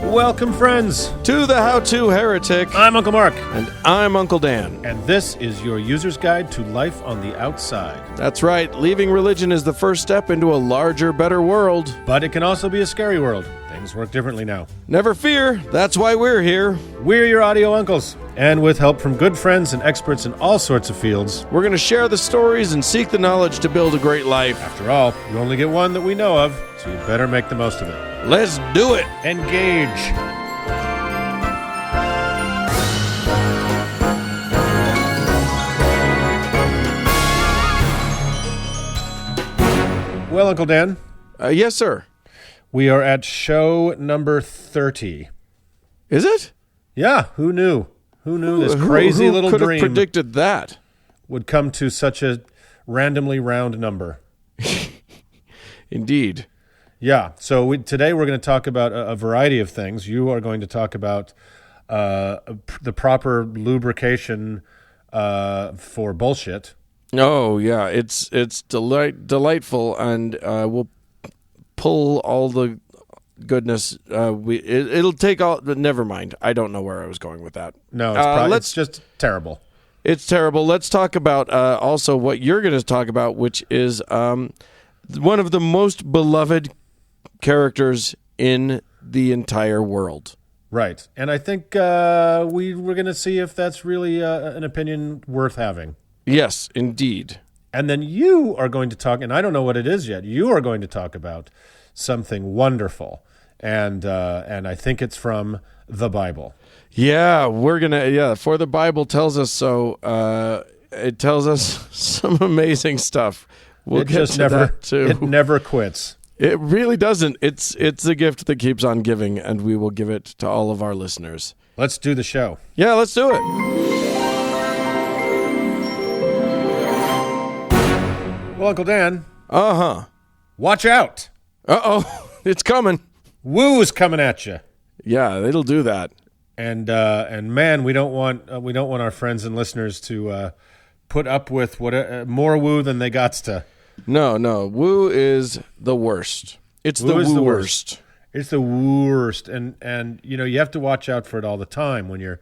Welcome, friends, to the How-To Heretic. I'm Uncle Mark. And I'm Uncle Dan. And this is your user's guide to life on the outside. That's right. Leaving religion is the first step into a larger, better world. But it can also be a scary world. Things work differently now. Never fear. That's why we're here. We're your audio uncles. And with help from good friends and experts in all sorts of fields, we're going to share the stories and seek the knowledge to build a great life. After all, you only get one that we know of, so you better make the most of it. Let's do it. Engage. Well, Uncle Dan. Yes, sir. We are at show number 30. Is it? Yeah, who knew? Who knew this crazy little dream dream could have predicted that would come to such a randomly round number? Indeed. Yeah, so today we're going to talk about a variety of things. You are going to talk about the proper lubrication for bullshit. Oh, yeah, it's delightful, and we'll pull all the goodness. It'll take all. Never mind. I don't know where I was going with that. No, it's just terrible. It's terrible. Let's talk about also what you're going to talk about, which is one of the most beloved characters in the entire world. Right, and I think we're going to see if that's really an opinion worth having. Yes, indeed. And then you are going to talk, and I don't know what it is yet. You are going to talk about something wonderful, and I think it's from the Bible. Yeah, for the Bible tells us so. It tells us some amazing stuff. We'll get to that too. It never quits. It really doesn't. It's a gift that keeps on giving, and we will give it to all of our listeners. Let's do the show. Yeah, let's do it. Well, Uncle Dan. Uh-huh. Watch out. Uh-oh. It's coming. Woo's coming at you. Yeah, it'll do that. And man, we don't want our friends and listeners to put up with more woo than they got to. No. Woo is the worst. It's the worst. It's the worst. And you have to watch out for it all the time when you're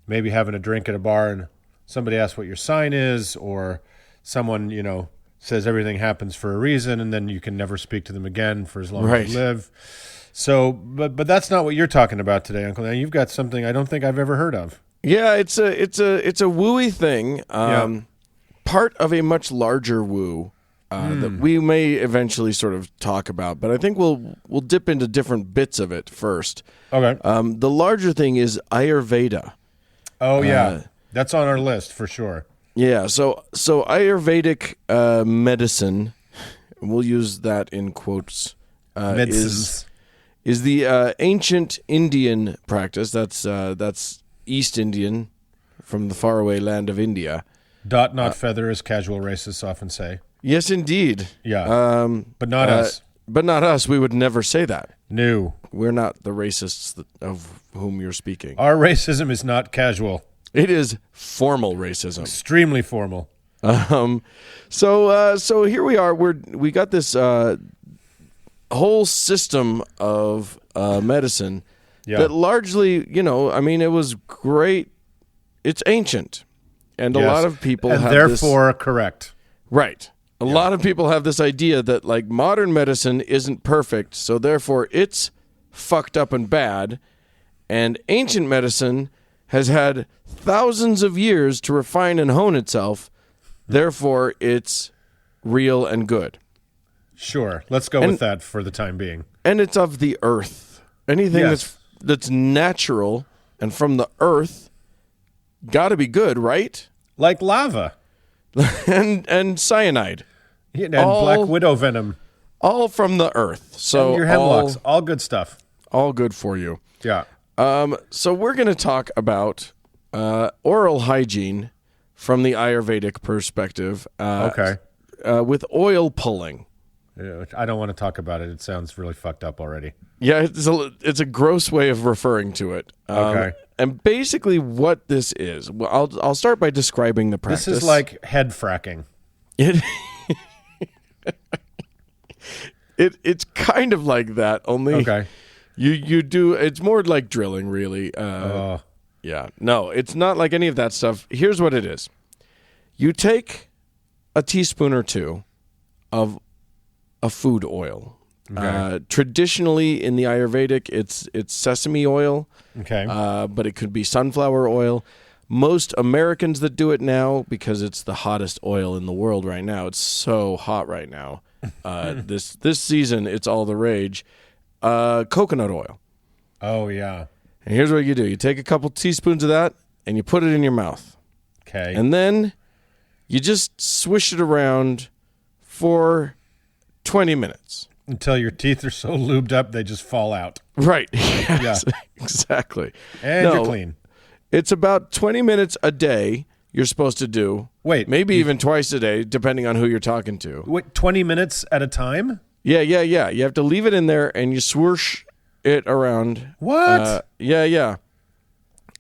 maybe having a drink at a bar and somebody asks what your sign is, or someone, says everything happens for a reason, and then you can never speak to them again for as long as you live. So, but that's not what you're talking about today, Uncle Dan. You've got something I don't think I've ever heard of. Yeah, it's a wooey thing. Part of a much larger woo that we may eventually sort of talk about, but I think we'll dip into different bits of it first. Okay. The larger thing is Ayurveda. Oh yeah, that's on our list for sure. Yeah, so Ayurvedic medicine, we'll use that in quotes, is the ancient Indian practice. That's East Indian, from the faraway land of India. Dot, not feather, as casual racists often say. Yes, indeed. Yeah, but not us. But not us. We would never say that. No. We're not the racists of whom you're speaking. Our racism is not casual. It is formal racism. Extremely formal. So here we are. We got this whole system of medicine that largely, it was great. It's ancient, and a lot of people have therefore correct. Right. A lot of people have this idea that like modern medicine isn't perfect, so therefore it's fucked up and bad, and ancient medicine has had thousands of years to refine and hone itself. Therefore, it's real and good. Sure. Let's go with that for the time being. And it's of the earth. Anything that's natural and from the earth got to be good, right? Like lava. and cyanide. And black widow venom. All from the earth. So and your hemlocks. All good stuff. All good for you. Yeah. So we're going to talk about oral hygiene from the Ayurvedic perspective. Okay. With oil pulling. Yeah, I don't want to talk about it. It sounds really fucked up already. Yeah, it's a gross way of referring to it. Okay. And basically what this is, well, I'll start by describing the practice. This is like head fracking. It's kind of like that, only You do. It's more like drilling, really. Yeah. No, it's not like any of that stuff. Here's what it is. You take a teaspoon or two of a food oil. Okay. Traditionally, in the Ayurvedic, it's sesame oil. Okay. But it could be sunflower oil. Most Americans that do it now, because it's the hottest oil in the world right now. It's so hot right now. This season, it's all the rage. Coconut oil. Oh, yeah. And here's what you do. You take a couple teaspoons of that, and you put it in your mouth. Okay. And then you just swish it around for 20 minutes. Until your teeth are so lubed up, they just fall out. Right. Yes, Yeah. Exactly. And you're clean. It's about 20 minutes a day you're supposed to do. Wait. Maybe even twice a day, depending on who you're talking to. Wait, 20 minutes at a time? Yeah. You have to leave it in there, and you swoosh it around. What? Yeah.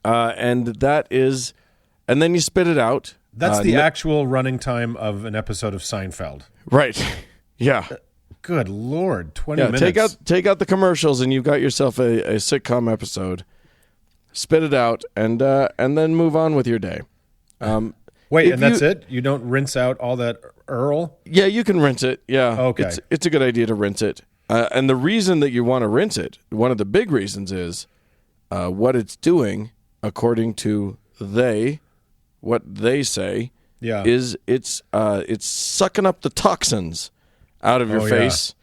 And that is... And then you spit it out. That's the actual running time of an episode of Seinfeld. Right. Yeah. Good Lord, 20 minutes. Take out the commercials, and you've got yourself a sitcom episode. Spit it out, and then move on with your day. Wait, and that's it? You don't rinse out all that Earl? Yeah, you can rinse it. Yeah. Okay. It's a good idea to rinse it. And the reason that you want to rinse it, one of the big reasons is what it's doing, according to what they say, is it's sucking up the toxins out of your face,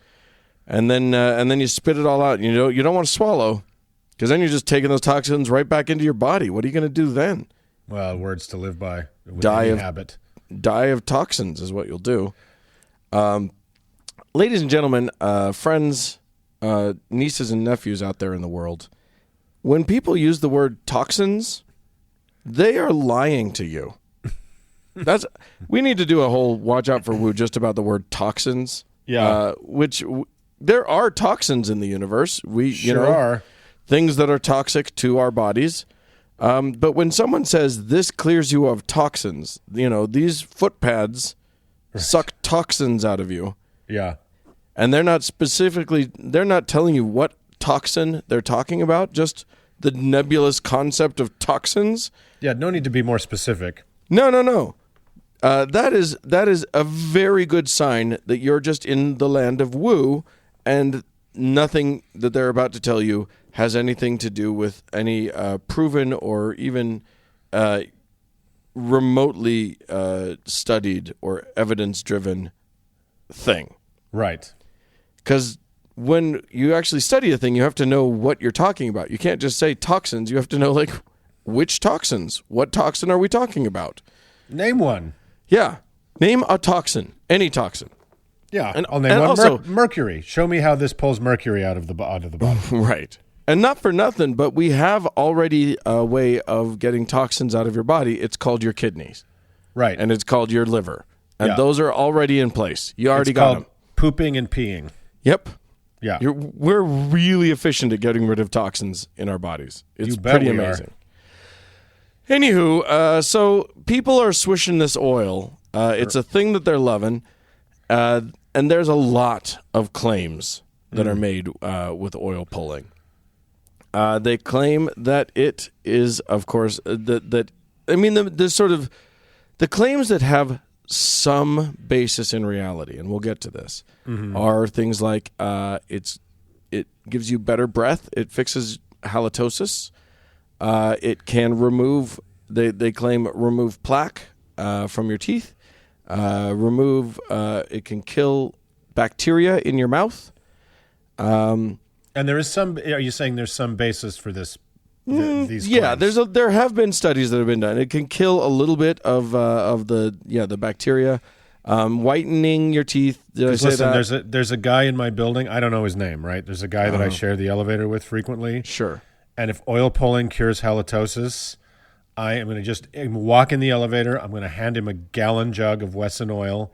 and then you spit it all out. You don't want to swallow, because then you're just taking those toxins right back into your body. What are you going to do then? Well, words to live by. Die of toxins is what you'll do. Ladies and gentlemen, friends, nieces and nephews out there in the world, when people use the word toxins, they are lying to you. We need to do a whole watch out for woo just about the word toxins. Yeah. There are toxins in the universe. We are things that are toxic to our bodies. But when someone says this clears you of toxins, these foot pads suck toxins out of you. Yeah. And they're not telling you what toxin they're talking about, just the nebulous concept of toxins. Yeah, no need to be more specific. No. That is a very good sign that you're just in the land of woo, and nothing that they're about to tell you has anything to do with any proven or even remotely studied or evidence-driven thing. Right. Because when you actually study a thing, you have to know what you're talking about. You can't just say toxins. You have to know, which toxins? What toxin are we talking about? Name one. Yeah. Name a toxin. Any toxin. Yeah. I'll name one. Also, mercury. Show me how this pulls mercury out of the body. Right. And not for nothing, but we have already a way of getting toxins out of your body. It's called your kidneys. Right. And it's called your liver. And those are already in place. You already got them. Pooping and peeing. Yep. Yeah. We're really efficient at getting rid of toxins in our bodies. It's pretty amazing. Anywho, so people are swishing this oil. It's a thing that they're loving. And there's a lot of claims that are made with oil pulling. They claim that it is, of course, the claims that have some basis in reality, and we'll get to this, are things like it gives you better breath, it fixes halitosis, it can remove, they claim remove plaque from your teeth, it can kill bacteria in your mouth. And there is some. Are you saying there's some basis for this? These yeah, claims? there have been studies that have been done. It can kill a little bit of the bacteria, whitening your teeth. Did I say that? There's a guy in my building. I don't know his name. Right, there's a guy that I share the elevator with frequently. Sure. And if oil pulling cures halitosis, I am going to walk in the elevator. I'm going to hand him a gallon jug of Wesson oil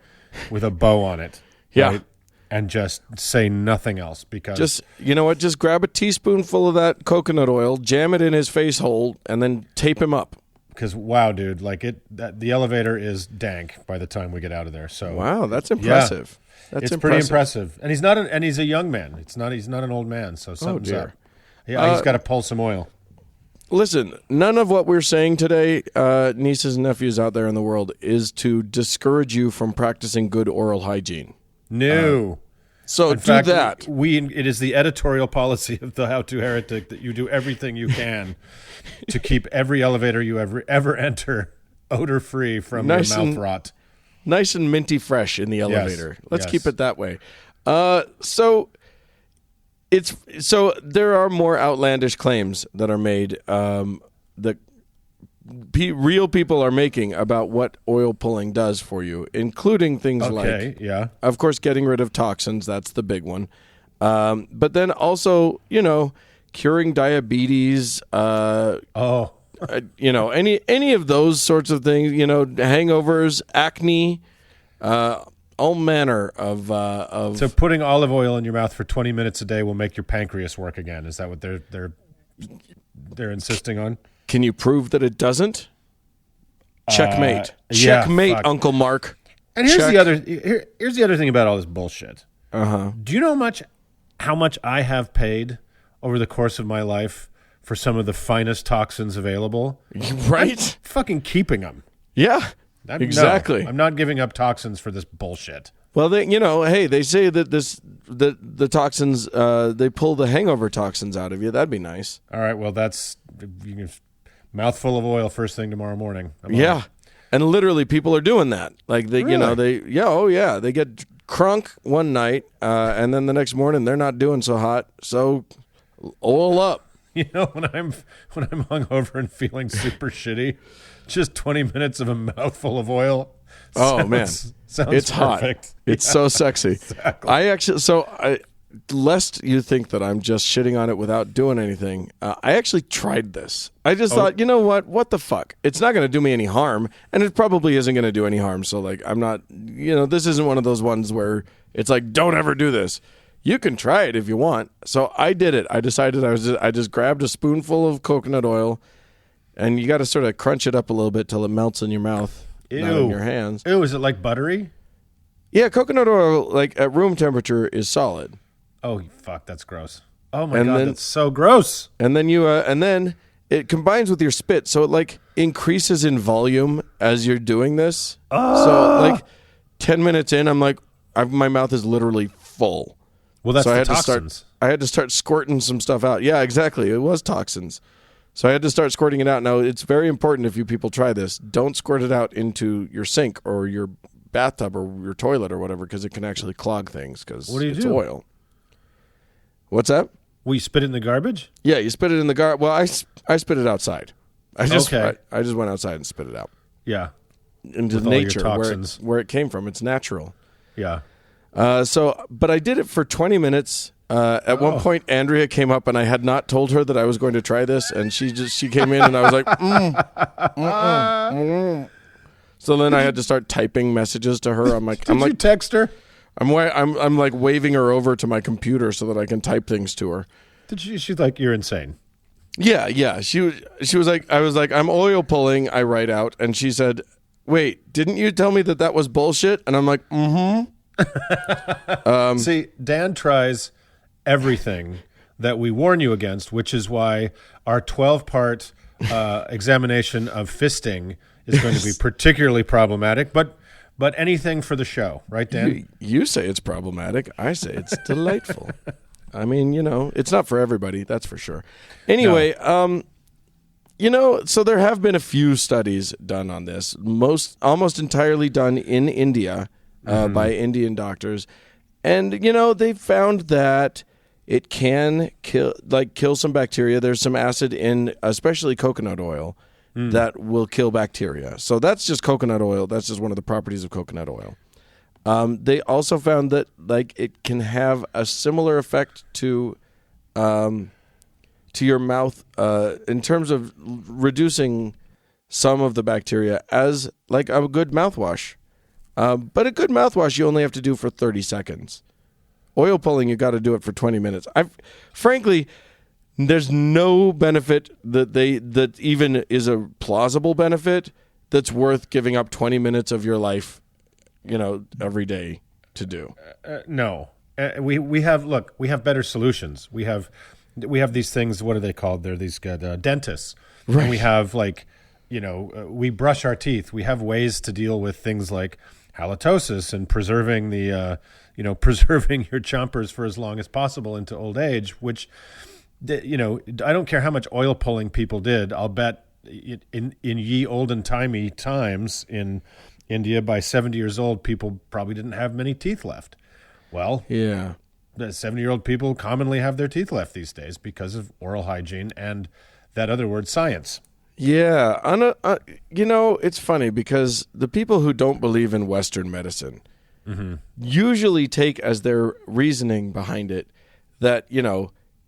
with a bow on it. Yeah. Right? And just say nothing else, because just grab a teaspoonful of that coconut oil, jam it in his face hole, and then tape him up. Because wow, dude, the elevator is dank by the time we get out of there. So wow, that's impressive. It's pretty impressive. And he's a young man. He's not an old man. So something's up. Yeah, he's got to pull some oil. Listen, none of what we're saying today, nieces and nephews out there in the world, is to discourage you from practicing good oral hygiene. No. So In do fact, that. It is the editorial policy of the How To Heretic that you do everything you can to keep every elevator you ever enter odor-free from your mouth rot. Nice and minty fresh in the elevator. Let's keep it that way. So there are more outlandish claims that are made that real people are making about what oil pulling does for you, including things like, of course, getting rid of toxins. That's the big one. But then also, curing diabetes. Any of those sorts of things. Hangovers, acne. All manner of. So putting olive oil in your mouth for 20 minutes a day will make your pancreas work again. Is that what they're insisting on? Can you prove that it doesn't? Checkmate. Checkmate, Uncle Mark. And here's the other thing about all this bullshit. Do you know how much I have paid over the course of my life for some of the finest toxins available? Right? I'm fucking keeping them. Yeah. Exactly. No, I'm not giving up toxins for this bullshit. Well, they say that the toxins they pull the hangover toxins out of you. That'd be nice. All right. Well, you can mouthful of oil first thing tomorrow morning. And literally people are doing that. Like they, Really? they get crunk one night, and then the next morning they're not doing so hot. So oil up. When I'm hungover and feeling super shitty, just 20 minutes of a mouthful of oil. Sounds it's perfect. Hot. It's so sexy. Exactly. Lest you think that I'm just shitting on it without doing anything, I actually tried this. I just thought, you know what the fuck? It's not going to do me any harm, and it probably isn't going to do any harm. So, I'm not, this isn't one of those ones where it's like, don't ever do this. You can try it if you want. So I did it. I decided I just grabbed a spoonful of coconut oil, and you got to sort of crunch it up a little bit till it melts in your mouth, not in your hands. Ew, is it like buttery? Yeah, coconut oil, at room temperature, is solid. Oh, fuck, that's gross. Oh, my God, that's so gross. And then and then it combines with your spit, so it, increases in volume as you're doing this. So, 10 minutes in, I'm my mouth is literally full. Well, that's the toxins. I had to start squirting some stuff out. Yeah, exactly. It was toxins. So I had to start squirting it out. Now, it's very important if you people try this, don't squirt it out into your sink or your bathtub or your toilet or whatever, because it can actually clog things because it's oil. What's that? Well, you spit it in the garbage? Yeah, you spit it in the garbage. Well, I spit it outside. I just went outside and spit it out. Yeah. Into nature where it came from. It's natural. Yeah. But I did it for 20 minutes. At one point, Andrea came up, and I had not told her that I was going to try this, and she came in, and I was like, So then I had to start typing messages to her. Did you text her? I'm waving her over to my computer so that I can type things to her. She's like, you're insane. Yeah. She was like, I was like, I'm oil pulling. I write out, and she said, wait, didn't you tell me that was bullshit? And I'm like, See, Dan tries everything that we warn you against, which is why our 12-part examination of fisting is going to be particularly problematic. But anything for the show, right, Dan? You say it's problematic. I say it's delightful. I mean, it's not for everybody, that's for sure. Anyway, so there have been a few studies done on this, almost entirely done in India by Indian doctors. And, they found that it can kill some bacteria. There's some acid in especially coconut oil that will kill bacteria. So that's just coconut oil. That's just one of the properties of coconut oil. They also found that it can have a similar effect to your mouth in terms of reducing some of the bacteria as a good mouthwash. But a good mouthwash you only have to do for 30 seconds. Oil pulling, you got to do it for 20 minutes. Frankly, there's no benefit that even is a plausible benefit that's worth giving up 20 minutes of your life, every day to do. No. We have better solutions. We have we have these things. What are they called? They're these dentists. Right. And we have we brush our teeth. We have ways to deal with things like halitosis and preserving preserving your chompers for as long as possible into old age, which, I don't care how much oil pulling people did. I'll bet in ye olden timey times in India, by 70 years old, people probably didn't have many teeth left. Well, yeah, the 70-year-old people commonly have their teeth left these days because of oral hygiene and that other word, science. Yeah, it's funny because the people who don't believe in Western medicine usually take as their reasoning behind it that,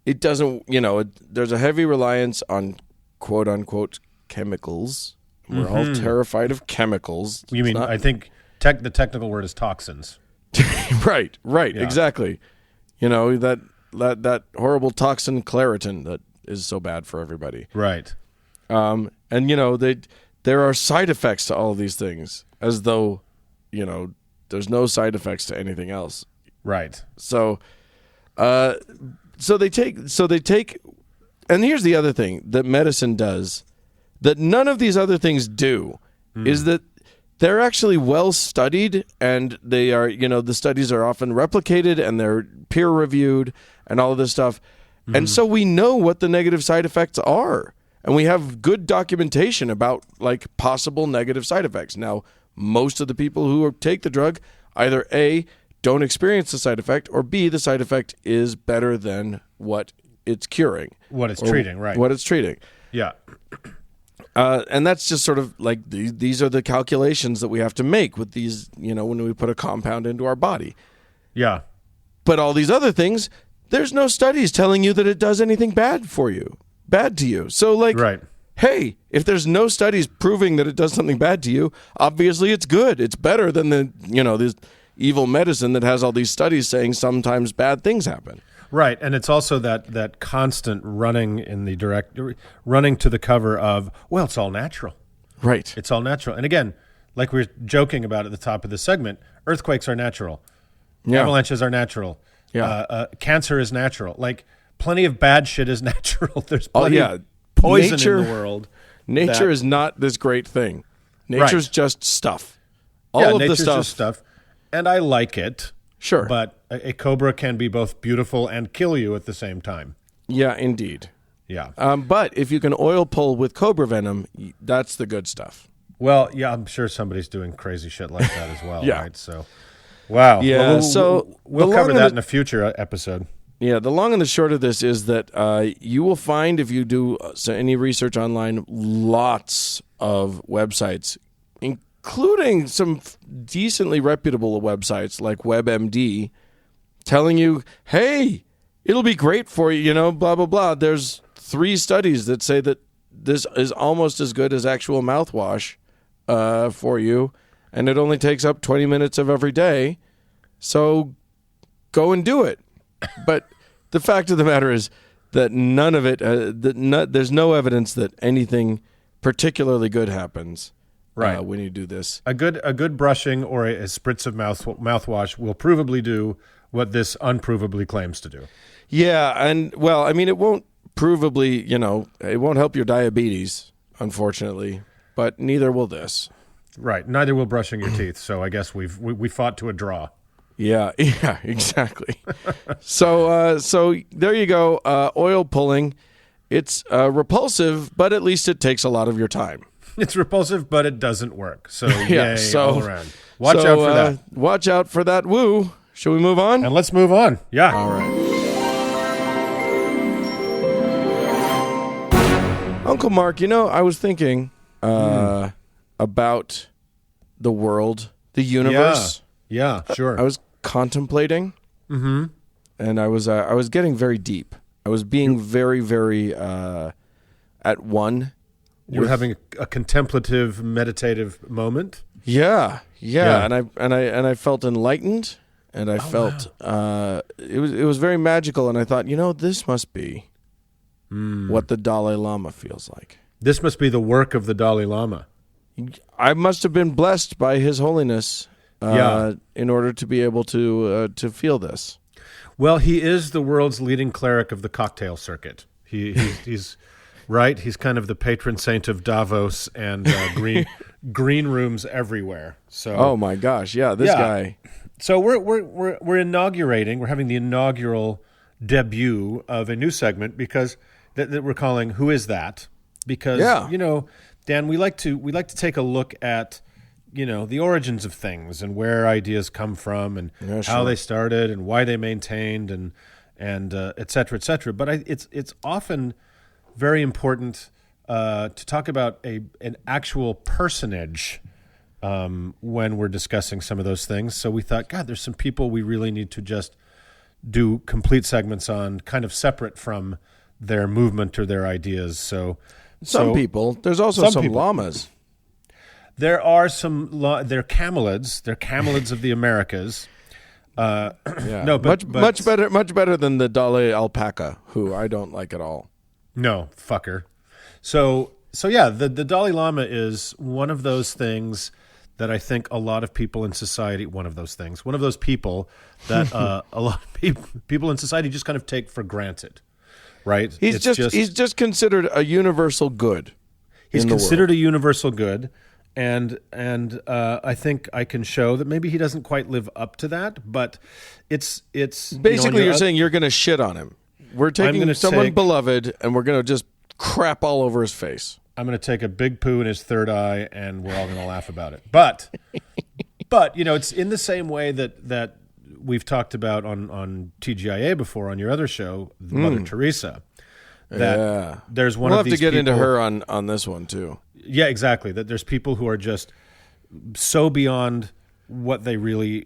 it doesn't, there's a heavy reliance on quote-unquote chemicals. We're all terrified of chemicals. You mean, I think the technical word is toxins. Right, Yeah. exactly. That horrible toxin Claritin that is so bad for everybody. Right. And there are side effects to all of these things, as though, there's no side effects to anything else. Right. So they take, and here's the other thing that medicine does that none of these other things do is that they're actually well studied, and they are, the studies are often replicated and they're peer reviewed and all of this stuff. And so we know what the negative side effects are. And we have good documentation about possible negative side effects. Now, most of the people who take the drug either A, don't experience the side effect, or B, the side effect is better than what it's curing. What it's treating, right. What it's treating. Yeah. And that's just sort of these are the calculations that we have to make with these, when we put a compound into our body. Yeah. But all these other things, there's no studies telling you that it does anything bad to you. So right. Hey, if there's no studies proving that it does something bad to you, obviously it's good. It's better than this evil medicine that has all these studies saying sometimes bad things happen. Right, and it's also that constant running to the cover of, well, it's all natural. Right. It's all natural. And again, like we were joking about at the top of the segment, earthquakes are natural. Yeah. Avalanches are natural. Yeah. Cancer is natural. Plenty of bad shit is natural. There's plenty of poison in the world. Nature is not this great thing. Nature's just stuff. All of the stuff. Just stuff. And I like it. Sure. But a cobra can be both beautiful and kill you at the same time. Yeah, indeed. Yeah. But if you can oil pull with cobra venom, that's the good stuff. Well, yeah, I'm sure somebody's doing crazy shit like that as well, Yeah. right? So, wow. Yeah, Well, we'll cover that in a future episode. Yeah, the long and the short of this is that you will find, if you do any research online, lots of websites, including some decently reputable websites like WebMD, telling you, hey, it'll be great for you, blah, blah, blah. There's 3 studies that say that this is almost as good as actual mouthwash for you, and it only takes up 20 minutes of every day. So go and do it. But the fact of the matter is that none of it, there's no evidence that anything particularly good happens when you do this. A good brushing or a spritz of mouthwash will provably do what this unprovably claims to do. Yeah, and well, I mean, it won't provably, it won't help your diabetes, unfortunately, but neither will this. Right. Neither will brushing your teeth. So I guess we fought to a draw. Yeah, exactly. So there you go. Oil pulling. It's repulsive, but at least it takes a lot of your time. It's repulsive, but it doesn't work. So yeah, yay all around. Watch out for that. Watch out for that woo. Shall we move on? And let's move on. Yeah. All right. Uncle Mark, I was thinking about the world, the universe. Yeah, sure. I was contemplating, and I was getting very deep. I was being very, very at one. You were having a contemplative, meditative moment. Yeah, and I felt enlightened, and I felt it was very magical, and I thought, this must be what the Dalai Lama feels like. This must be the work of the Dalai Lama. I must have been blessed by His Holiness in order to be able to feel this. Well, he is the world's leading cleric of the cocktail circuit. He's right. He's kind of the patron saint of Davos and green rooms everywhere. So, oh my gosh, yeah, this guy. So we're inaugurating. We're having the inaugural debut of a new segment because that we're calling "Who Is That?" Because Dan, we like to take a look at the origins of things and where ideas come from and how they started and why they maintained and et cetera, et cetera. But it's often very important to talk about an actual personage when we're discussing some of those things. So we thought, God, there's some people we really need to just do complete segments on, kind of separate from their movement or their ideas. So some people. There's also some llamas. There are some. They're camelids. They're camelids of the Americas. No, but much better than the Dalai alpaca, who I don't like at all. No, fucker. So yeah, the Dalai Lama is one of those things that I think a lot of people in society. One of those people that a lot of people in society just kind of take for granted, right? He's just considered a universal good. He's considered a universal good. And I think I can show that maybe he doesn't quite live up to that, but it's basically you're saying you're going to shit on him. We're taking someone beloved and we're going to just crap all over his face. I'm going to take a big poo in his third eye and we're all going to laugh about it. But it's in the same way that we've talked about on TGIA before on your other show, Mother Teresa. There's one we'll of these have to get people, into her on this one too. Yeah, exactly. That there's people who are just so beyond what they really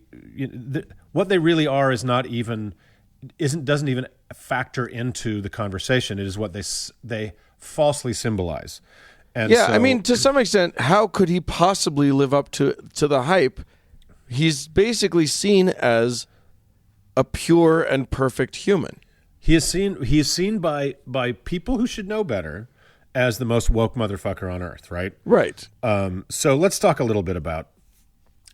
are doesn't even factor into the conversation. It is what they falsely symbolize. And I mean, to some extent, how could he possibly live up to the hype? He's basically seen as a pure and perfect human. He is seen by people who should know better as the most woke motherfucker on earth, right? Right. So let's talk a little bit about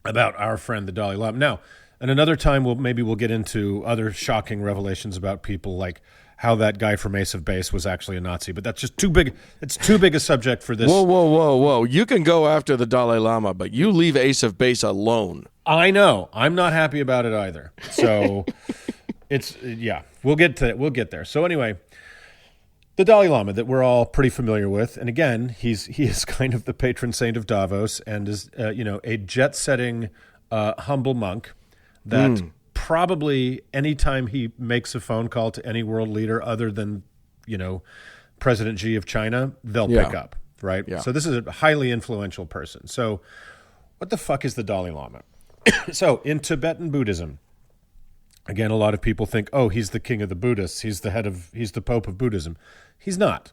our friend the Dalai Lama. Now, and another time we'll get into other shocking revelations about people, like how that guy from Ace of Base was actually a Nazi. But that's just too big. It's too big a subject for this. Whoa! You can go after the Dalai Lama, but you leave Ace of Base alone. I know. I'm not happy about it either. So we'll get there. So anyway. The Dalai Lama that we're all pretty familiar with, and again, he is kind of the patron saint of Davos, and is a jet-setting, humble monk that probably anytime he makes a phone call to any world leader other than President Xi of China, they'll pick up, right? Yeah. So this is a highly influential person. So, what the fuck is the Dalai Lama? So in Tibetan Buddhism. Again, a lot of people think, oh, he's the king of the Buddhists. He's the Pope of Buddhism. He's not.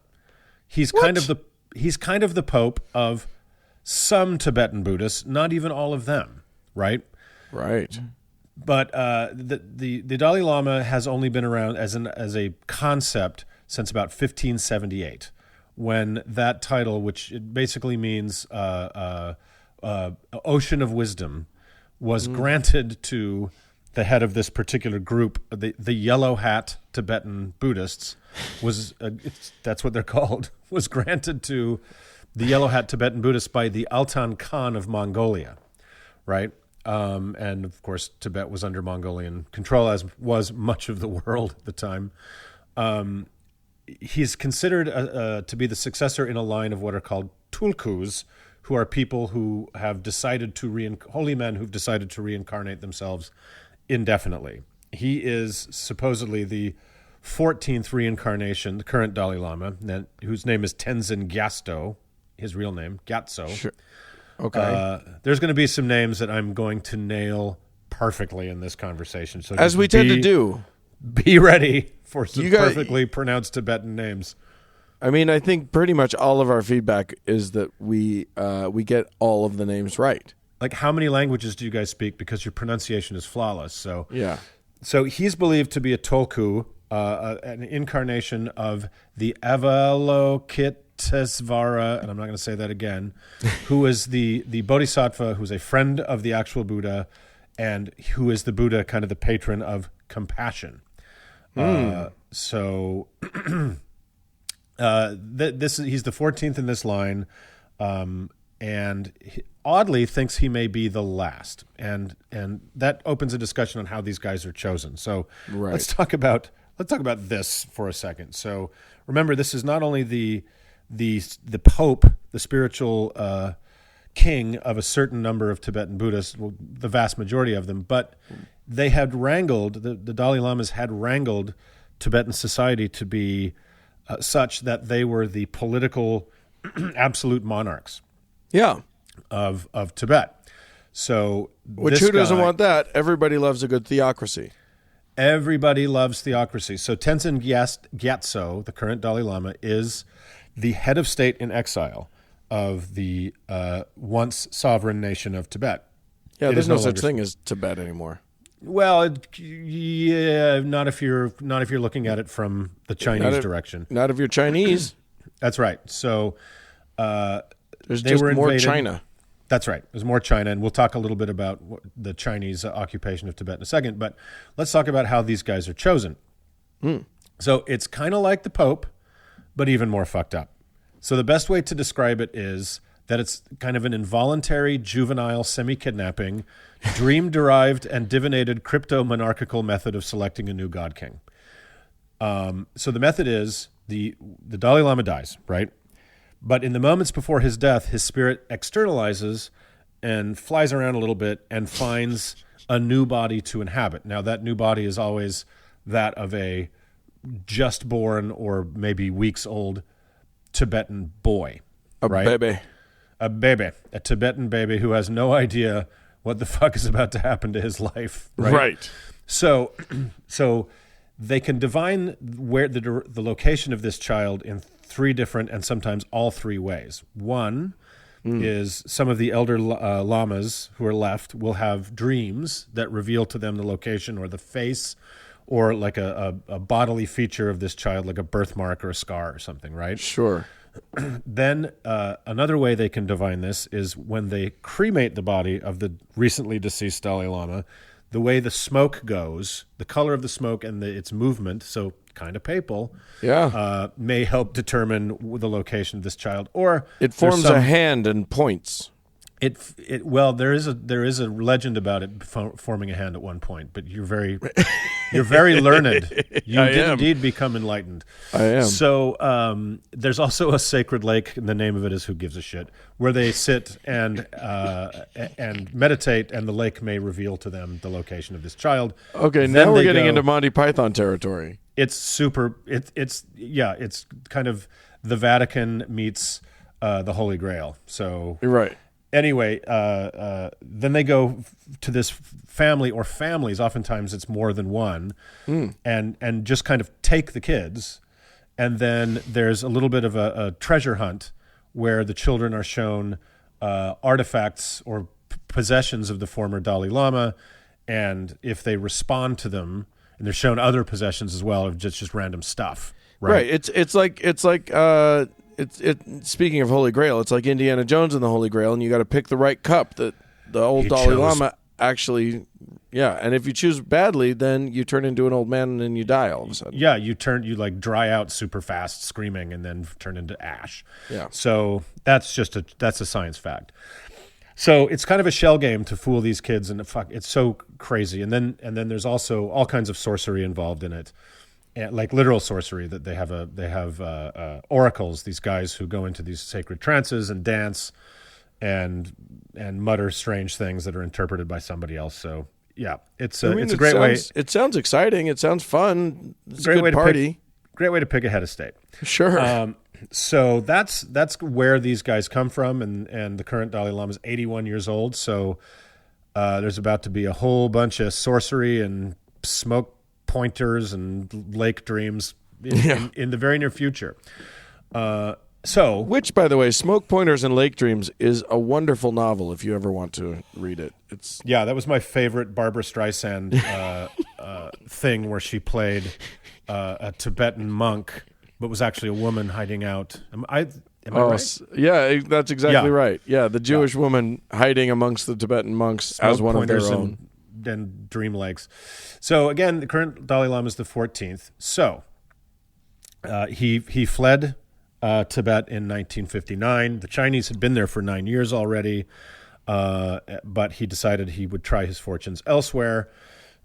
He's kind of the Pope of some Tibetan Buddhists, not even all of them, right? Right. But the Dalai Lama has only been around as a concept since about 1578, when that title, which it basically means ocean of wisdom, was granted to the head of this particular group, the Yellow Hat Tibetan Buddhists, that's what they're called, was granted to the Yellow Hat Tibetan Buddhists by the Altan Khan of Mongolia, right? And of course, Tibet was under Mongolian control, as was much of the world at the time. He's considered to be the successor in a line of what are called tulkus, who are people who have decided to holy men who've decided to reincarnate themselves indefinitely. He is supposedly the 14th reincarnation, the current Dalai Lama, whose name is Tenzin Gyatso, his real name, Gyatso. Sure. Okay. There's going to be some names that I'm going to nail perfectly in this conversation. So as we tend to do. Be ready for some perfectly pronounced Tibetan names. I mean, I think pretty much all of our feedback is that we get all of the names right. Like, how many languages do you guys speak? Because your pronunciation is flawless. So yeah. So he's believed to be a Tulku, an incarnation of the Avalokitesvara, and I'm not going to say that again, who is the Bodhisattva, who's a friend of the actual Buddha, and who is the Buddha, kind of the patron of compassion. So he's the 14th in this line, and he oddly thinks he may be the last, and that opens a discussion on how these guys are chosen. So let's talk about this for a second. So remember, this is not only the Pope, the spiritual king of a certain number of Tibetan Buddhists, well, the vast majority of them, but they had wrangled, the Dalai Lamas had wrangled Tibetan society to be such that they were the political absolute monarchs of Tibet. So who doesn't want that? Everybody loves a good theocracy. Everybody loves theocracy. So Tenzin Gyatso, the current Dalai Lama, is the head of state in exile of the once sovereign nation of Tibet. Yeah, there's no such thing as Tibet anymore. Well, yeah, not if you're looking at it from the Chinese direction. Not if you're Chinese. That's right. So there's just more China. That's right. There's more China, and we'll talk a little bit about the Chinese occupation of Tibet in a second. But let's talk about how these guys are chosen. So it's kind of like the Pope, but even more fucked up. So the best way to describe it is that it's kind of an involuntary, juvenile, semi-kidnapping, dream-derived and divinated crypto-monarchical method of selecting a new god king. So the method is the Dalai Lama dies, right? But in the moments before his death, his spirit externalizes and flies around a little bit and finds a new body to inhabit. Now, that new body is always that of a just born or maybe weeks old Tibetan boy. A baby. A Tibetan baby who has no idea what the fuck is about to happen to his life. Right. So they can divine where the location of this child in three different and sometimes all three ways. One is some of the elder lamas who are left will have dreams that reveal to them the location or the face or like a bodily feature of this child, like a birthmark or a scar or something, right? Sure. Then another way they can divine this is when they cremate the body of the recently deceased Dalai Lama, the way the smoke goes, the color of the smoke and its movement, so kind of papal, may help determine the location of this child. Or it forms a hand and points. Well, there is a legend about it forming a hand at one point, but you're very learned. You did indeed become enlightened. I am. So there's also a sacred lake, and the name of it is Who Gives a Shit, where they sit and meditate, and the lake may reveal to them the location of this child. Okay, Then now we're they getting go- into Monty Python territory. It's super. It's kind of the Vatican meets the Holy Grail. So You're right. anyway, then they go to this family or families. Oftentimes, it's more than one, and just kind of take the kids. And then there's a little bit of a treasure hunt where the children are shown artifacts or possessions of the former Dalai Lama, and if they respond to them, and they're shown other possessions as well of just random stuff. Right. It's like speaking of Holy Grail, it's like Indiana Jones and the Holy Grail, and you got to pick the right cup that the old Dalai Lama actually. Yeah, and if you choose badly, then you turn into an old man and then you die all of a sudden. Yeah, you like dry out super fast, screaming, and then turn into ash. Yeah. So that's a science fact. So it's kind of a shell game to fool these kids, and it's so crazy. And then there's also all kinds of sorcery involved in it, and like literal sorcery. That they have oracles, these guys who go into these sacred trances and dance, and mutter strange things that are interpreted by somebody else. So yeah, it's a great way. It sounds exciting. It sounds fun. It's a good party. Great way to pick a head of state. Sure. So that's where these guys come from, and the current Dalai Lama is 81 years old. So there's about to be a whole bunch of sorcery and smoke pointers and lake dreams in the very near future. Which, by the way, Smoke Pointers and Lake Dreams is a wonderful novel if you ever want to read it. That was my favorite Barbara Streisand thing, where she played a Tibetan monk, but was actually a woman hiding out. Am I right? Yeah, that's exactly right. Yeah, the Jewish woman hiding amongst the Tibetan monks as one of their own. and Dream Lakes. So again, the current Dalai Lama is the 14th. So he fled Tibet in 1959. The Chinese had been there for 9 years already, but he decided he would try his fortunes elsewhere.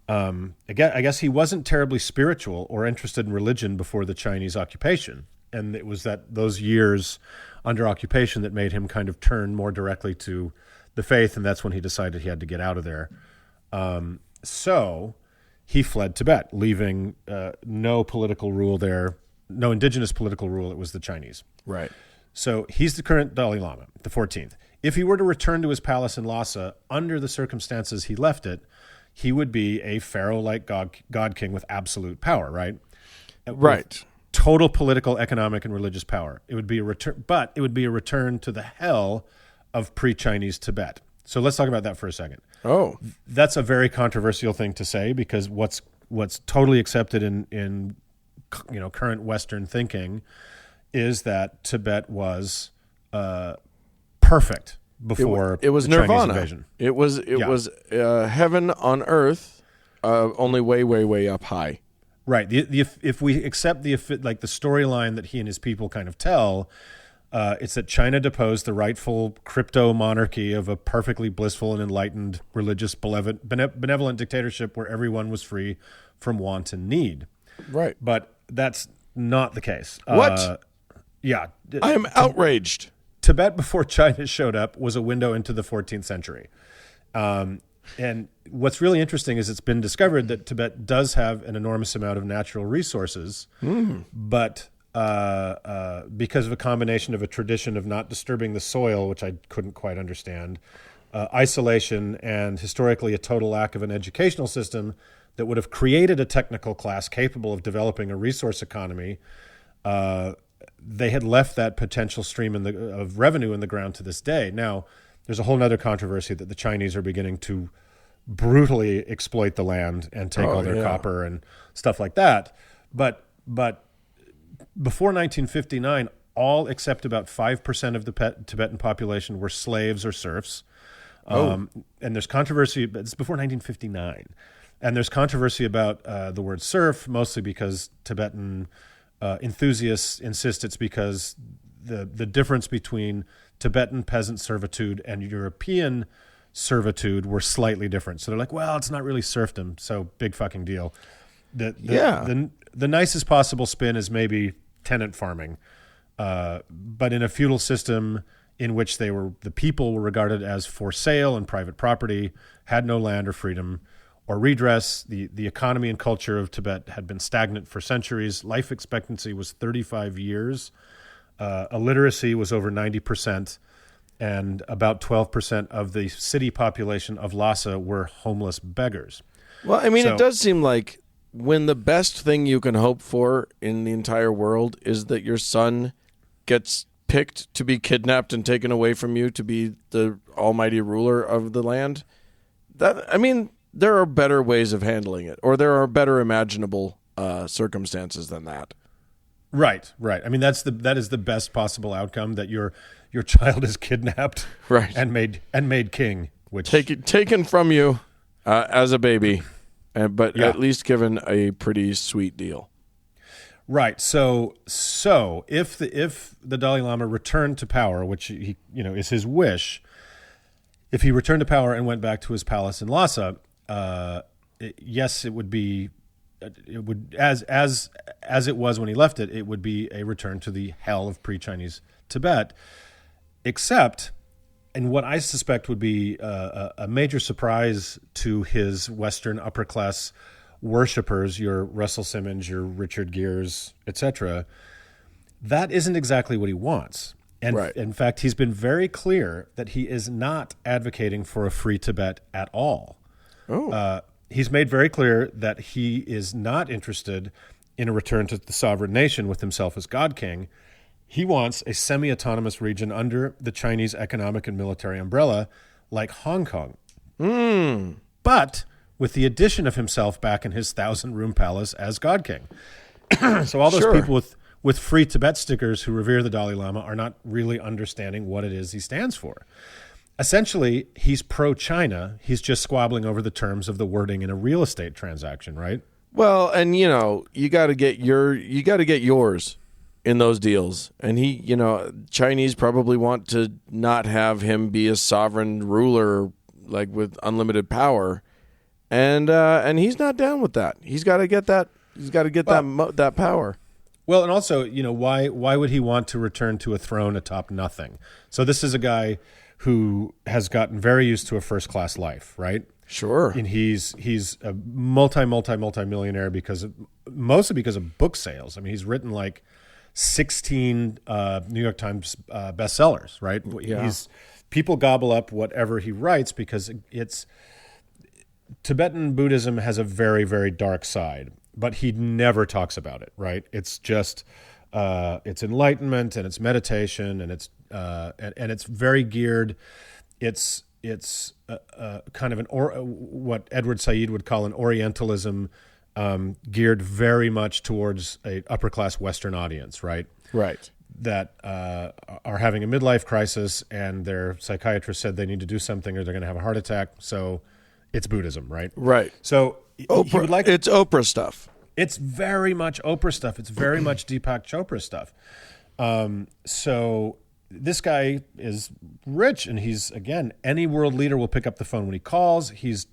I guess he wasn't terribly spiritual or interested in religion before the Chinese occupation. And it was those years under occupation that made him kind of turn more directly to the faith, and that's when he decided he had to get out of there. So he fled Tibet, leaving no political rule there, no indigenous political rule. It was the Chinese. Right. So he's the current Dalai Lama, the 14th. If he were to return to his palace in Lhasa, under the circumstances he left it, he would be a pharaoh-like god king with absolute power, right? Right. With total political, economic, and religious power. It would be a return, but it would be a return to the hell of pre-Chinese Tibet. So let's talk about that for a second. Oh, that's a very controversial thing to say, because what's totally accepted in current Western thinking is that Tibet was perfect before it was the Chinese nirvana. invasion. It was heaven on earth, only way up high. Right. If we accept the storyline that he and his people kind of tell, it's that China deposed the rightful crypto monarchy of a perfectly blissful and enlightened, religious, benevolent dictatorship where everyone was free from want and need. Right. But that's not the case. What? Yeah. I am outraged. Tibet before China showed up was a window into the 14th century. And what's really interesting is it's been discovered that Tibet does have an enormous amount of natural resources, but because of a combination of a tradition of not disturbing the soil, which I couldn't quite understand, isolation, and historically a total lack of an educational system that would have created a technical class capable of developing a resource economy, they had left that potential stream of revenue in the ground to this day. Now, there's a whole other controversy that the Chinese are beginning to brutally exploit the land and take all their copper and stuff like that. But before 1959, all except about 5% of the Tibetan population were slaves or serfs. And there's controversy, but it's before 1959. And there's controversy about the word serf, mostly because Tibetan enthusiasts insist it's because the difference between Tibetan peasant servitude and European servitude were slightly different. So they're like, well, it's not really serfdom, so big fucking deal. The nicest possible spin is maybe tenant farming, but in a feudal system in which the people were regarded as for sale and private property, had no land or freedom or redress. The economy and culture of Tibet had been stagnant for centuries. Life expectancy was 35 years. Illiteracy was over 90%, and about 12% of the city population of Lhasa were homeless beggars. Well, I mean, it does seem like when the best thing you can hope for in the entire world is that your son gets picked to be kidnapped and taken away from you to be the almighty ruler of the land, there are better ways of handling it, or there are better imaginable circumstances than that. Right. I mean, that is the best possible outcome, that your child is kidnapped, right, and made king, which taken from you as a baby, but at least given a pretty sweet deal. Right. So if the Dalai Lama returned to power, which he is his wish, if he returned to power and went back to his palace in Lhasa, yes, it would be. It would, as it was when he left it, it would be a return to the hell of pre-Chinese Tibet, except, and what I suspect would be a major surprise to his Western upper-class worshippers, your Russell Simmons, your Richard Gere's, etc., that isn't exactly what he wants. And in fact, he's been very clear that he is not advocating for a free Tibet at all. He's made very clear that he is not interested in a return to the sovereign nation with himself as God King. He wants a semi-autonomous region under the Chinese economic and military umbrella, like Hong Kong. But with the addition of himself back in his 1,000-room palace as God King. So all those people with free Tibet stickers who revere the Dalai Lama are not really understanding what it is he stands for. essentially he's pro-China. He's just squabbling over the terms of the wording in a real estate transaction, right? Well, and you got to get yours in those deals. And Chinese probably want to not have him be a sovereign ruler like with unlimited power. And he's not down with that. He's got to get that. He's got to get that power. Well, and also, why would he want to return to a throne atop nothing? So this is a guy who has gotten very used to a first-class life, right? Sure. And he's a multi-millionaire mostly because of book sales. I mean, he's written like 16 New York Times bestsellers, right? Yeah. People gobble up whatever he writes because Tibetan Buddhism has a very, very dark side, but he never talks about it, right? It's just it's enlightenment and it's meditation and it's very geared. It's kind of what Edward Said would call an Orientalism, geared very much towards a upper class Western audience, right? Right. That are having a midlife crisis and their psychiatrist said they need to do something or they're going to have a heart attack. So it's Buddhism, right? Right. So Oprah, it's Oprah stuff. It's very much Oprah stuff. It's very much Deepak Chopra stuff. So this guy is rich, and he's, again, any world leader will pick up the phone when he calls. He's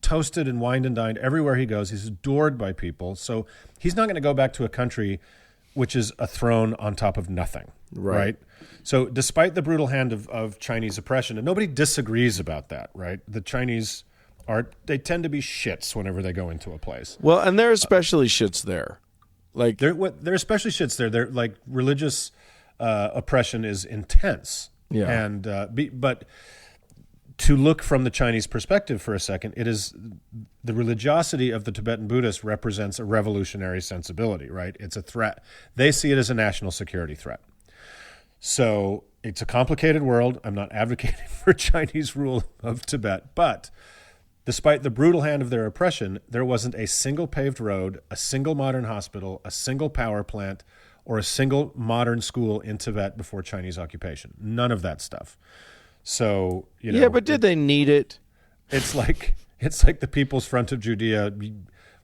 toasted and wined and dined everywhere he goes. He's adored by people. So he's not going to go back to a country which is a throne on top of nothing, right? So despite the brutal hand of Chinese oppression, and nobody disagrees about that, right? The Chinese they tend to be shits whenever they go into a place. Well, and they're especially shits there. Like they're especially shits there. They're like religious oppression is intense. Yeah. And but to look from the Chinese perspective for a second, it is the religiosity of the Tibetan Buddhists represents a revolutionary sensibility, right? It's a threat. They see it as a national security threat. So it's a complicated world. I'm not advocating for Chinese rule of Tibet, but despite the brutal hand of their oppression, there wasn't a single paved road, a single modern hospital, a single power plant, or a single modern school in Tibet before Chinese occupation. None of that stuff. So, yeah, but did they need it? It's like the People's Front of Judea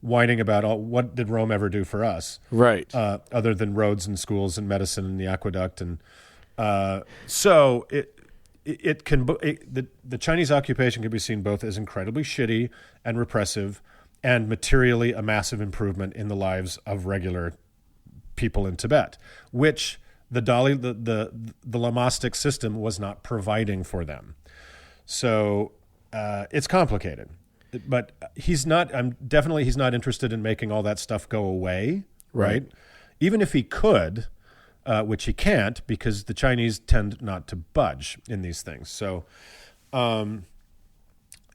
whining about what did Rome ever do for us, right? Other than roads and schools and medicine and the aqueduct, and so the Chinese occupation can be seen both as incredibly shitty and repressive, and materially a massive improvement in the lives of regular people in Tibet, which the Lamastic system was not providing for them. So it's complicated, but he's not interested in making all that stuff go away, right? Even if he could, which he can't, because the Chinese tend not to budge in these things. So, and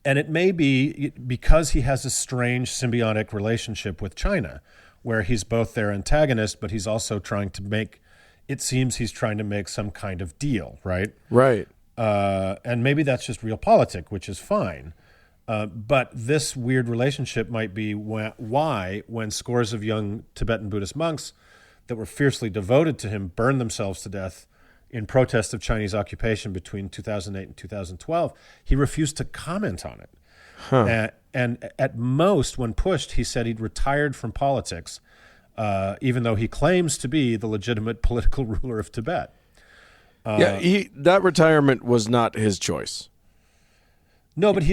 it may be because he has a strange symbiotic relationship with China, where he's both their antagonist, but he's also trying to make some kind of deal, right? Right. And maybe that's just realpolitik, which is fine. But this weird relationship might be why, when scores of young Tibetan Buddhist monks that were fiercely devoted to him burned themselves to death in protest of Chinese occupation between 2008 and 2012, he refused to comment on it. Huh. And at most, when pushed, he said he'd retired from politics, even though he claims to be the legitimate political ruler of Tibet. That retirement was not his choice. No, but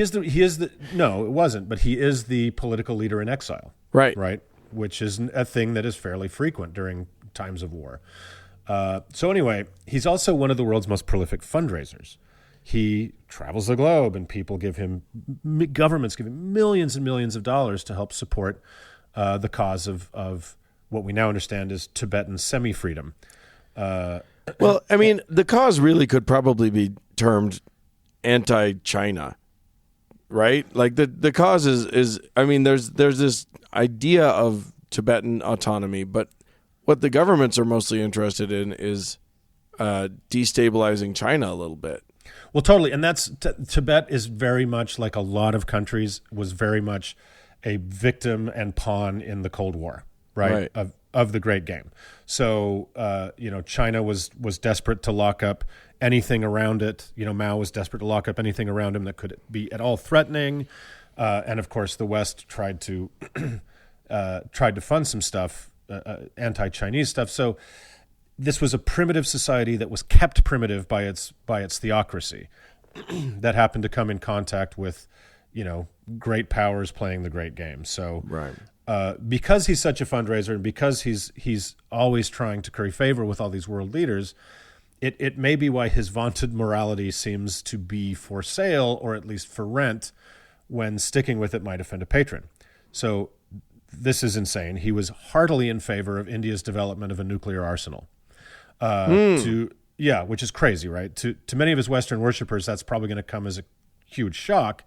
no, it wasn't. But he is the political leader in exile. Right. Right. Which is a thing that is fairly frequent during times of war. So anyway, he's also one of the world's most prolific fundraisers. He travels the globe, and governments give him millions and millions of dollars to help support the cause of what we now understand as Tibetan semi-freedom. Well, I mean, the cause really could probably be termed anti-China, right? Like the cause is I mean, there's this idea of Tibetan autonomy, but what the governments are mostly interested in is destabilizing China a little bit. Well, totally. And Tibet is very much, like a lot of countries, was very much a victim and pawn in the Cold War, right? of the Great Game. So, China was desperate to lock up anything around it. Mao was desperate to lock up anything around him that could be at all threatening. And of course, the West tried to fund some stuff, anti-Chinese stuff. So this was a primitive society that was kept primitive by its theocracy that happened to come in contact with, great powers playing the Great Game. So right. Because he's such a fundraiser and because he's always trying to curry favor with all these world leaders, it may be why his vaunted morality seems to be for sale or at least for rent, when sticking with it might offend a patron. So this is insane. He was heartily in favor of India's development of a nuclear arsenal. Which is crazy, right? To many of his Western worshipers, that's probably going to come as a huge shock.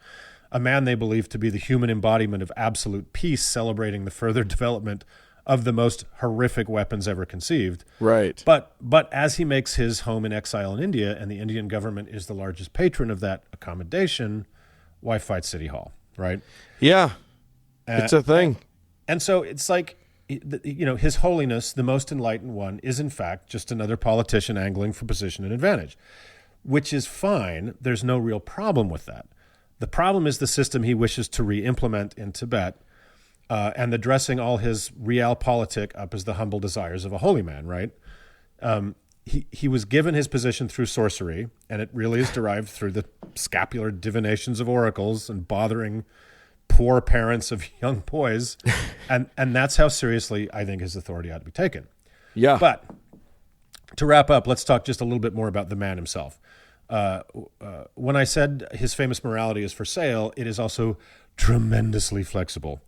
A man they believe to be the human embodiment of absolute peace, celebrating the further development of the most horrific weapons ever conceived. Right. But as he makes his home in exile in India, and the Indian government is the largest patron of that accommodation, why fight City Hall, right? Yeah, it's a thing. And so it's like, His Holiness, the most enlightened one, is in fact just another politician angling for position and advantage, which is fine. There's no real problem with that. The problem is the system he wishes to re-implement in Tibet, and the dressing all his realpolitik up as the humble desires of a holy man, right? He was given his position through sorcery, and it really is derived through the scapular divinations of oracles and bothering poor parents of young boys. And that's how seriously I think his authority ought to be taken. Yeah. But to wrap up, let's talk just a little bit more about the man himself. When I said his famous morality is for sale, it is also tremendously flexible.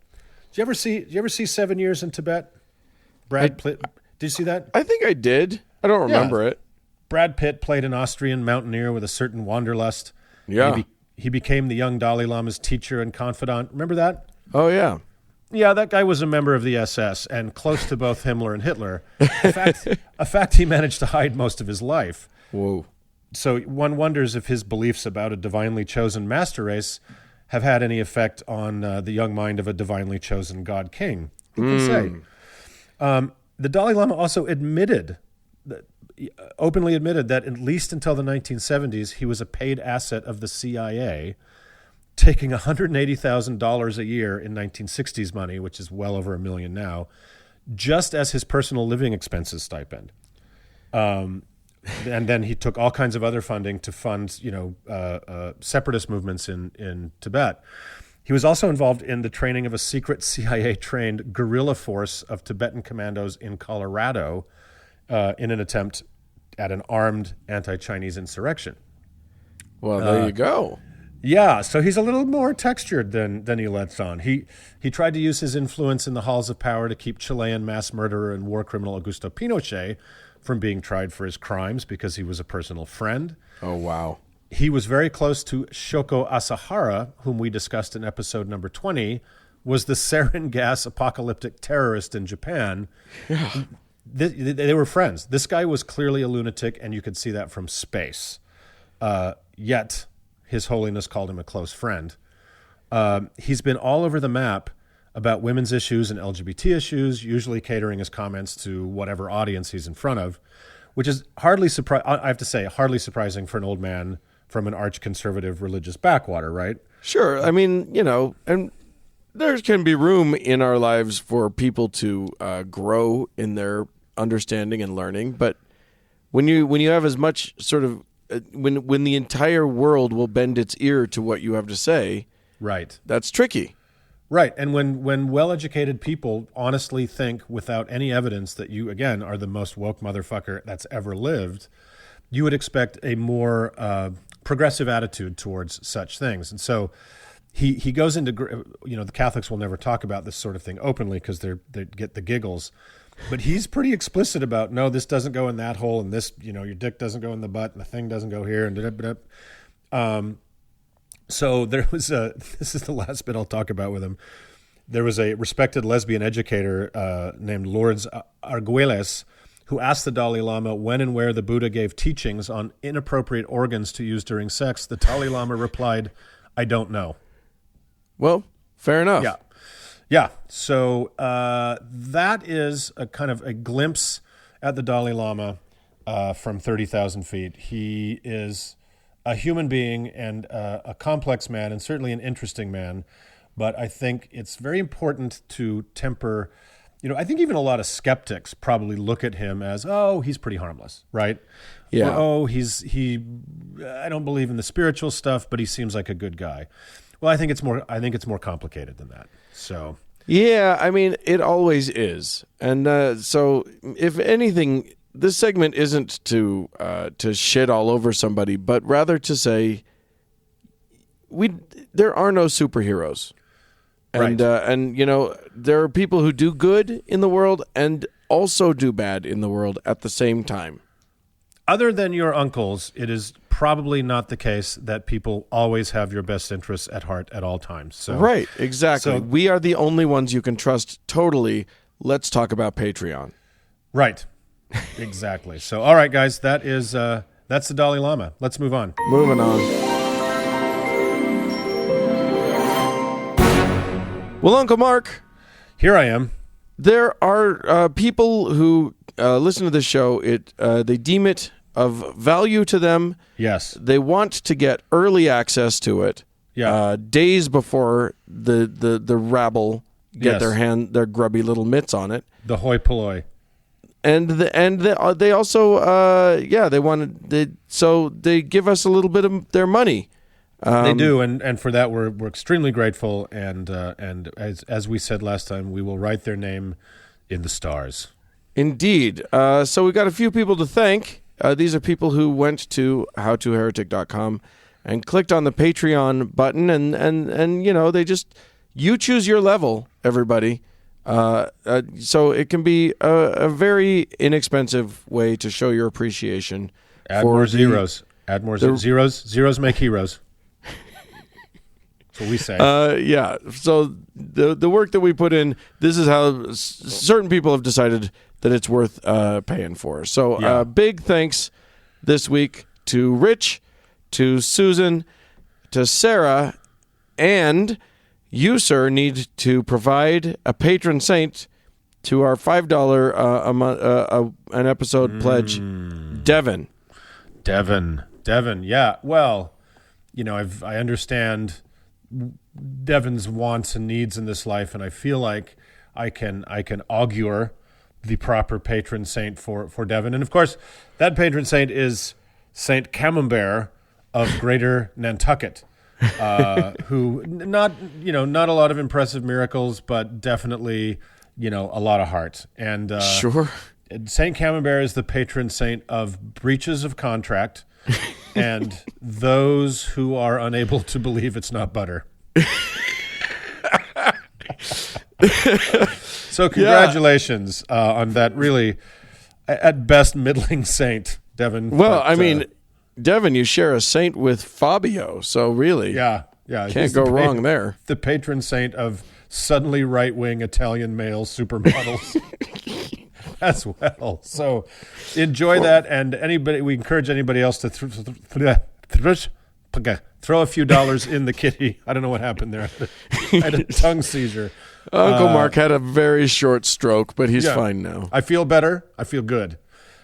Did you ever see 7 Years in Tibet? Brad Pitt. Did you see that? I think I did. I don't remember it. Brad Pitt played an Austrian mountaineer with a certain wanderlust. Yeah. He became the young Dalai Lama's teacher and confidant. Remember that? Oh, yeah. Yeah, that guy was a member of the SS and close to both Himmler and Hitler. A fact he managed to hide most of his life. Whoa. So one wonders if his beliefs about a divinely chosen master race have had any effect on the young mind of a divinely chosen God King. Who can say? The Dalai Lama also openly admitted that at least until the 1970s, he was a paid asset of the CIA, taking $180,000 a year in 1960s money, which is well over $1 million now, just as his personal living expenses stipend. And then he took all kinds of other funding to fund, separatist movements in Tibet. He was also involved in the training of a secret CIA-trained guerrilla force of Tibetan commandos in Colorado in an attempt at an armed anti-Chinese insurrection. Well, there you go. Yeah, so he's a little more textured than he lets on. He tried to use his influence in the halls of power to keep Chilean mass murderer and war criminal Augusto Pinochet from being tried for his crimes because he was a personal friend. Oh, wow. He was very close to Shoko Asahara, whom we discussed in episode number 20, was the sarin gas apocalyptic terrorist in Japan. Yeah. They were friends. This guy was clearly a lunatic, and you could see that from space. Yet, His Holiness called him a close friend. He's been all over the map about women's issues and LGBT issues, usually catering his comments to whatever audience he's in front of, which is hardly surprising for an old man from an arch-conservative religious backwater, right? Sure. I mean, and there can be room in our lives for people to grow in their understanding and learning, but when you have as much sort of when the entire world will bend its ear to what you have to say, right, that's tricky. Right, and when well-educated people honestly think without any evidence that you, again, are the most woke motherfucker that's ever lived, you would expect a more progressive attitude towards such things. And so he goes into, the Catholics will never talk about this sort of thing openly because they get the giggles. But he's pretty explicit about, no, this doesn't go in that hole, and this, your dick doesn't go in the butt, and the thing doesn't go here, and da-da-da-da. So there was this is the last bit I'll talk about with him. There was a respected lesbian educator named Lourdes Arguelles who asked the Dalai Lama when and where the Buddha gave teachings on inappropriate organs to use during sex. The Dalai Lama replied, "I don't know." Well, fair enough. Yeah. Yeah. So that is a kind of a glimpse at the Dalai Lama from 30,000 feet. He is a human being and a complex man, and certainly an interesting man. But I think it's very important to temper. I think even a lot of skeptics probably look at him as, oh, he's pretty harmless, right? Yeah. Or, oh, I don't believe in the spiritual stuff, but he seems like a good guy. Well, I think it's more complicated than that. So. Yeah, I mean, it always is. And so if anything, this segment isn't to shit all over somebody, but rather to say there are no superheroes. And right. And there are people who do good in the world and also do bad in the world at the same time. Other than your uncles, it is probably not the case that people always have your best interests at heart at all times. So, right, exactly. So, we are the only ones you can trust totally. Let's talk about Patreon. Right, exactly. So, all right, guys, that's the Dalai Lama. Let's move on. Moving on. Well, Uncle Mark. Here I am. There are people who listen to this show. They deem it of value to them. Yes. They want to get early access to it. Yeah. Days before the rabble get their grubby little mitts on it. The hoi polloi. They also so they give us a little bit of their money. They do, and for that we're extremely grateful. And as we said last time, we will write their name in the stars. Indeed. So we got a few people to thank. These are people who went to howtoheretic.com and clicked on the Patreon button, and they just, you choose your level, everybody. So it can be a very inexpensive way to show your appreciation. Add more zeros. Add more zeros. Zeros make heroes. That's what we say. Yeah. So the work that we put in, this is how certain people have decided that it's worth paying for. So big thanks this week to Rich, to Susan, to Sarah, and you, sir, need to provide a patron saint to our $5 a month an episode pledge, Devin. Devin. Yeah. Well, I understand Devin's wants and needs in this life, and I feel like I can augur the proper patron saint for Devin. And of course, that patron saint is Saint Camembert of Greater Nantucket, who not a lot of impressive miracles, but definitely a lot of heart. And sure, Saint Camembert is the patron saint of breaches of contract and those who are unable to believe it's not butter. So congratulations on that really, at best, middling saint, Devin. Well, I mean, Devin, you share a saint with Fabio, so really, can't go wrong there. The patron saint of suddenly right-wing Italian male supermodels. As well. So enjoy that, and we encourage anybody else to throw a few dollars in the kitty. I don't know what happened there. I had a tongue seizure. Uncle Mark had a very short stroke, but he's fine now. I feel better. I feel good.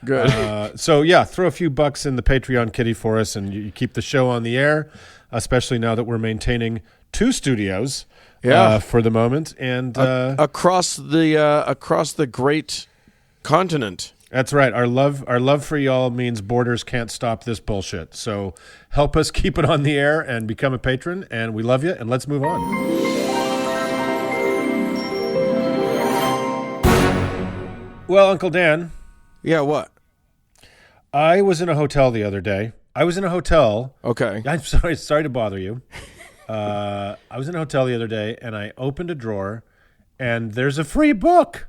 Good. So throw a few bucks in the Patreon kitty for us, and you keep the show on the air, especially now that we're maintaining 2 studios for the moment, and across the great continent. That's right. Our love for y'all means borders can't stop this bullshit. So help us keep it on the air and become a patron, and we love you, and let's move on. Well, Uncle Dan. Yeah, what? I was in a hotel the other day. Okay. I'm sorry to bother you. I was in a hotel the other day, and I opened a drawer, and there's a free book.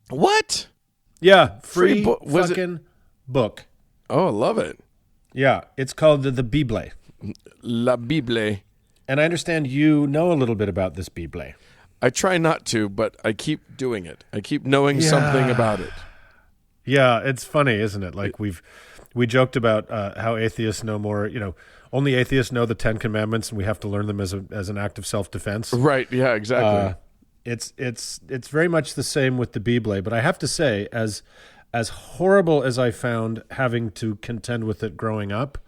What? Yeah, free fucking book. Oh, I love it. Yeah, it's called the Bible. La Bible. And I understand you know a little bit about this Bible. I try not to, but I keep doing it. I keep knowing something about it. Yeah, it's funny, isn't it? Like we joked about how atheists know more, only atheists know the 10 Commandments, and we have to learn them as an act of self-defense. Right, yeah, exactly. It's very much the same with the Bible, but I have to say, as horrible as I found having to contend with it growing up,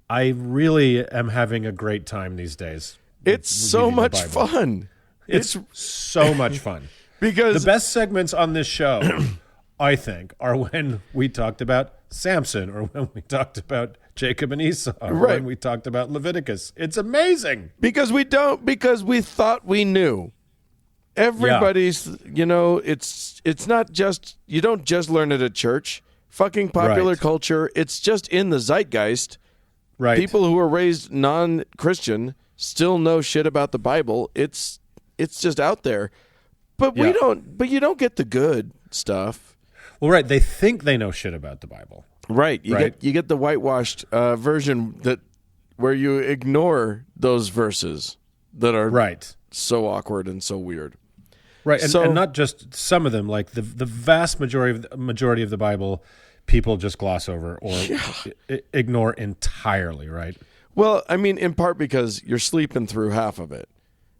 I really am having a great time these days. It's so much fun. It's so much fun. Because the best segments on this show, I think, are when we talked about Samson, or when we talked about Jacob and Esau, or when we talked about Leviticus. It's amazing. Because we thought we knew. Everybody's, it's not just, you don't just learn it at church. Fucking popular culture, it's just in the zeitgeist. Right. People who are raised non-Christian still know shit about the Bible. It's just out there. But you don't get the good stuff. Well, right. They think they know shit about the Bible. Right. You get the whitewashed version where you ignore those verses that are so awkward and so weird. Right. And not just some of them, like the vast majority of the Bible, people just gloss over or ignore entirely, right? Well, I mean, in part because you're sleeping through half of it.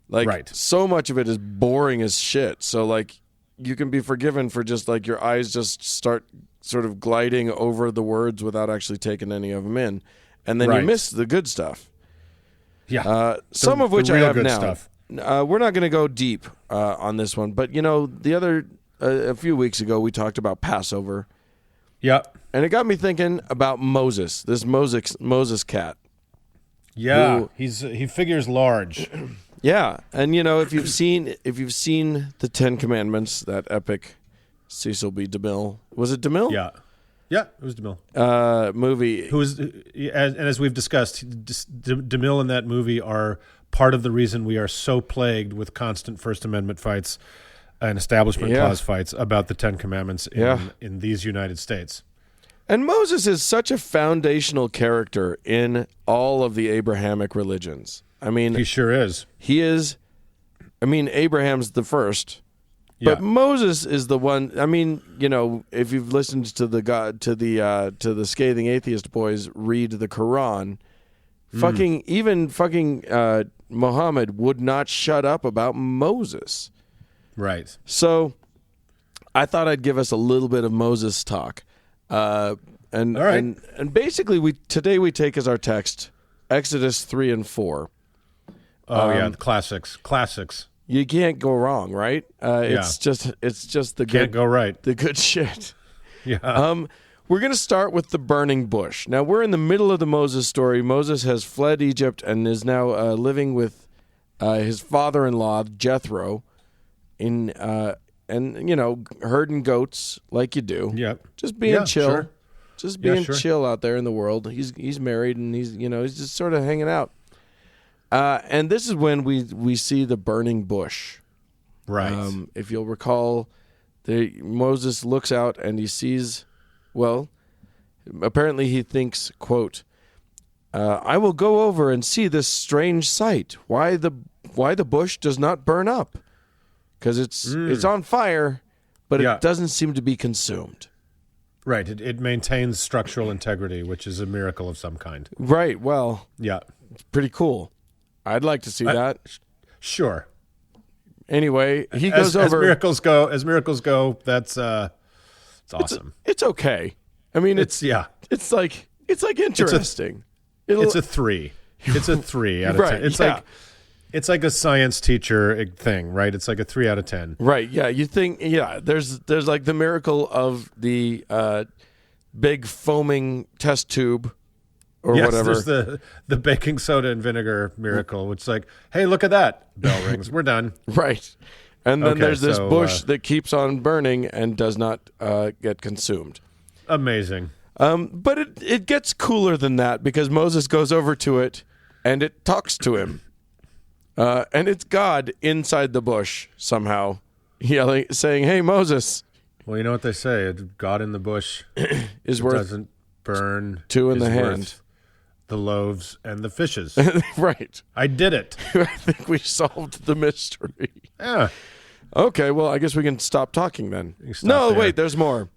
Like, so much of it is boring as shit. So, like, you can be forgiven for just, like, your eyes just start sort of gliding over the words without actually taking any of them in. And then you miss the good stuff. Yeah. Some of which I have now. Stuff. We're not going to go deep on this one. But, a few weeks ago, we talked about Passover. Yeah. And it got me thinking about Moses, this Moses cat. Yeah, he figures large. Yeah, and if you've seen the Ten Commandments, that epic Cecil B. DeMille, was it DeMille? Yeah, it was DeMille. Movie. Who is, and as we've discussed, DeMille and that movie are part of the reason we are so plagued with constant First Amendment fights and Establishment Clause fights about the Ten Commandments in these United States. And Moses is such a foundational character in all of the Abrahamic religions. I mean, he sure is. He is. I mean, Abraham's the first, but Moses is the one. I mean, if you've listened to the Scathing Atheist Boys read the Quran, fucking Muhammad would not shut up about Moses. Right. So, I thought I'd give us a little bit of Moses talk, and basically today we take as our text Exodus 3 and 4. Oh the classics. You can't go wrong, right? It's just the can't go right. The good shit. Yeah. We're going to start with the burning bush. Now we're in the middle of the Moses story. Moses has fled Egypt and is now living with his father-in-law Jethro herding goats like you do. Yep. Just being chill. Sure. Just being chill out there in the world. He's married and he's just sort of hanging out. And this is when we see the burning bush. Right. If you'll recall, Moses looks out and he sees, apparently he thinks, quote, I will go over and see this strange sight. Why the bush does not burn up? Because it's on fire, but it doesn't seem to be consumed. Right. It maintains structural integrity, which is a miracle of some kind. Right. Well, it's pretty cool. I'd like to see that. Sure. Anyway, he goes over. As miracles go, that's it's awesome. It's okay. I mean, it's like interesting. It's a 3. It's a 3 out of 10. It's like a science teacher thing, right? It's like a 3 out of 10. Right. Yeah. You think? Yeah. There's like the miracle of the big foaming test tube. Or whatever. There's the baking soda and vinegar miracle, which is like, hey, look at that. Bell rings. We're done. Right. And then there's this bush that keeps on burning and does not get consumed. Amazing. But it gets cooler than that because Moses goes over to it and it talks to him. And it's God inside the bush somehow yelling, saying, hey, Moses. Well, you know what they say. God in the bush doesn't burn. 2 in the hand. The loaves and the fishes. Right. I did it. I think we solved the mystery. Yeah. Okay, well, I guess we can stop talking then. Wait, there's more.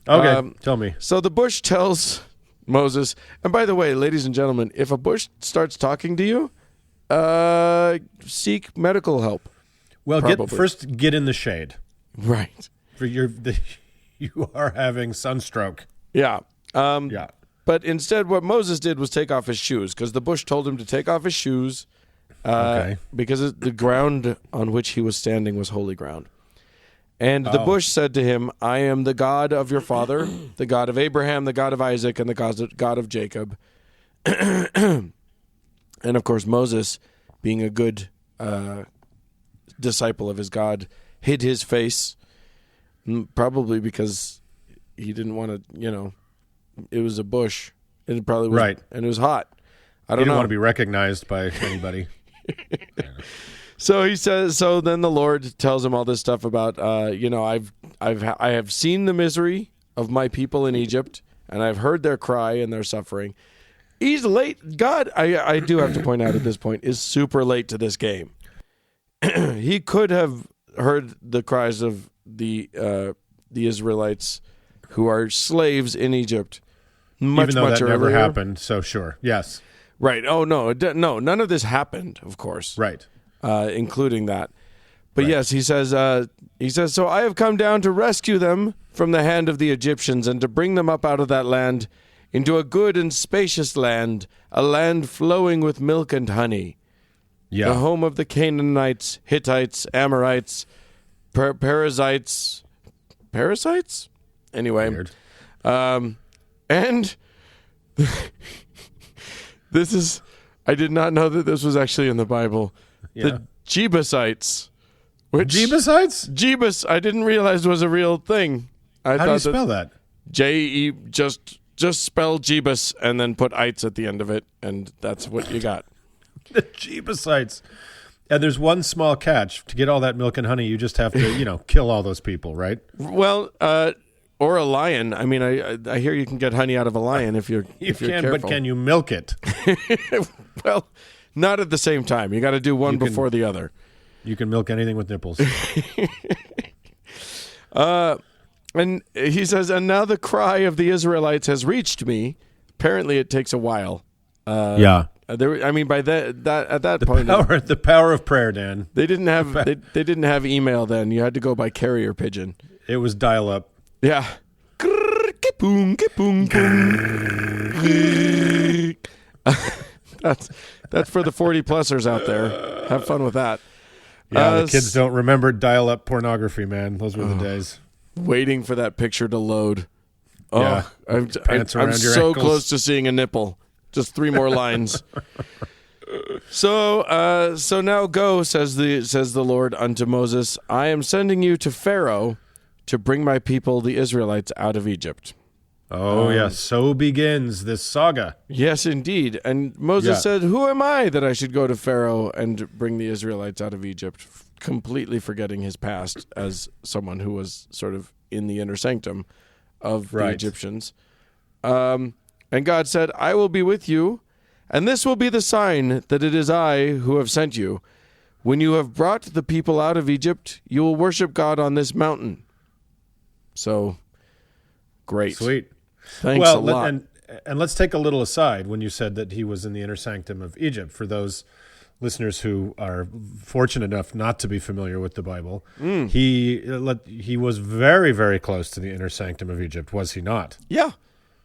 Okay, tell me. So the bush tells Moses, and by the way, ladies and gentlemen, if a bush starts talking to you, seek medical help. Well, Probably. first get in the shade. Right. For you are having sunstroke. Yeah. Yeah. But instead, what Moses did was take off his shoes, because the bush told him to take off his shoes because the ground on which he was standing was holy ground. And the bush said to him, I am the God of your father, the God of Abraham, the God of Isaac, and the God of Jacob. And of course, Moses, being a good disciple of his God, hid his face, probably because he didn't want to, it was a bush. It probably was, right. And it was hot. I don't know. He didn't want to be recognized by anybody. So he says. So then the Lord tells him all this stuff about, I have seen the misery of my people in Egypt, and I've heard their cry and their suffering. He's late. God, I do have to point out at this point, is super late to this game. He could have heard the cries of the Israelites who are slaves in Egypt. Even though that earlier. never happened. So sure, yes. Right. Oh no, no, none of this happened. Of course. Right. Including that. But right. yes, he says, so I have come down to rescue them from the hand of the Egyptians and to bring them up out of that land into a good and spacious land, a land flowing with milk and honey. Yeah. The home of the Canaanites, Hittites, Amorites, Parasites? Anyway. Weird. And this is, I did not know that this was actually in the Bible. Yeah. The Jebusites. Jebusites? Jebus, I didn't realize was a real thing. How do you spell that? J-E, just spell Jebus and then put ites at the end of it, and that's what you got. The Jebusites. And there's one small catch. To get all that milk and honey, you just have to, kill all those people, right? Well, or a lion. I mean, I hear you can get honey out of a lion if you're careful. But can you milk it? Well, not at the same time. You got to do one before the other. You can milk anything with nipples. And he says, and now the cry of the Israelites has reached me. Apparently, it takes a while. Yeah. By that at that point, The power of prayer, Dan. they didn't have they didn't have email then. You had to go by carrier pigeon. It was dial up. Yeah. That's for the 40-plussers out there. Have fun with that. Yeah, the kids don't remember dial up pornography, man. Those were the days. Waiting for that picture to load. Oh, Yeah. I'm Pants around your so ankles. close to seeing a nipple. Just 3 more lines. So now go, says the Lord unto Moses, I am sending you to Pharaoh to bring my people, the Israelites, out of Egypt. Oh, yes. So begins this saga. Yes, indeed. And Moses said, who am I that I should go to Pharaoh and bring the Israelites out of Egypt? Completely forgetting his past as someone who was sort of in the inner sanctum of the Egyptians. And God said, I will be with you, and this will be the sign that it is I who have sent you. When you have brought the people out of Egypt, you will worship God on this mountain. So, great. Sweet. Thanks a lot. And let's take a little aside when you said that he was in the inner sanctum of Egypt. For those listeners who are fortunate enough not to be familiar with the Bible, he was very, very close to the inner sanctum of Egypt, was he not? Yeah.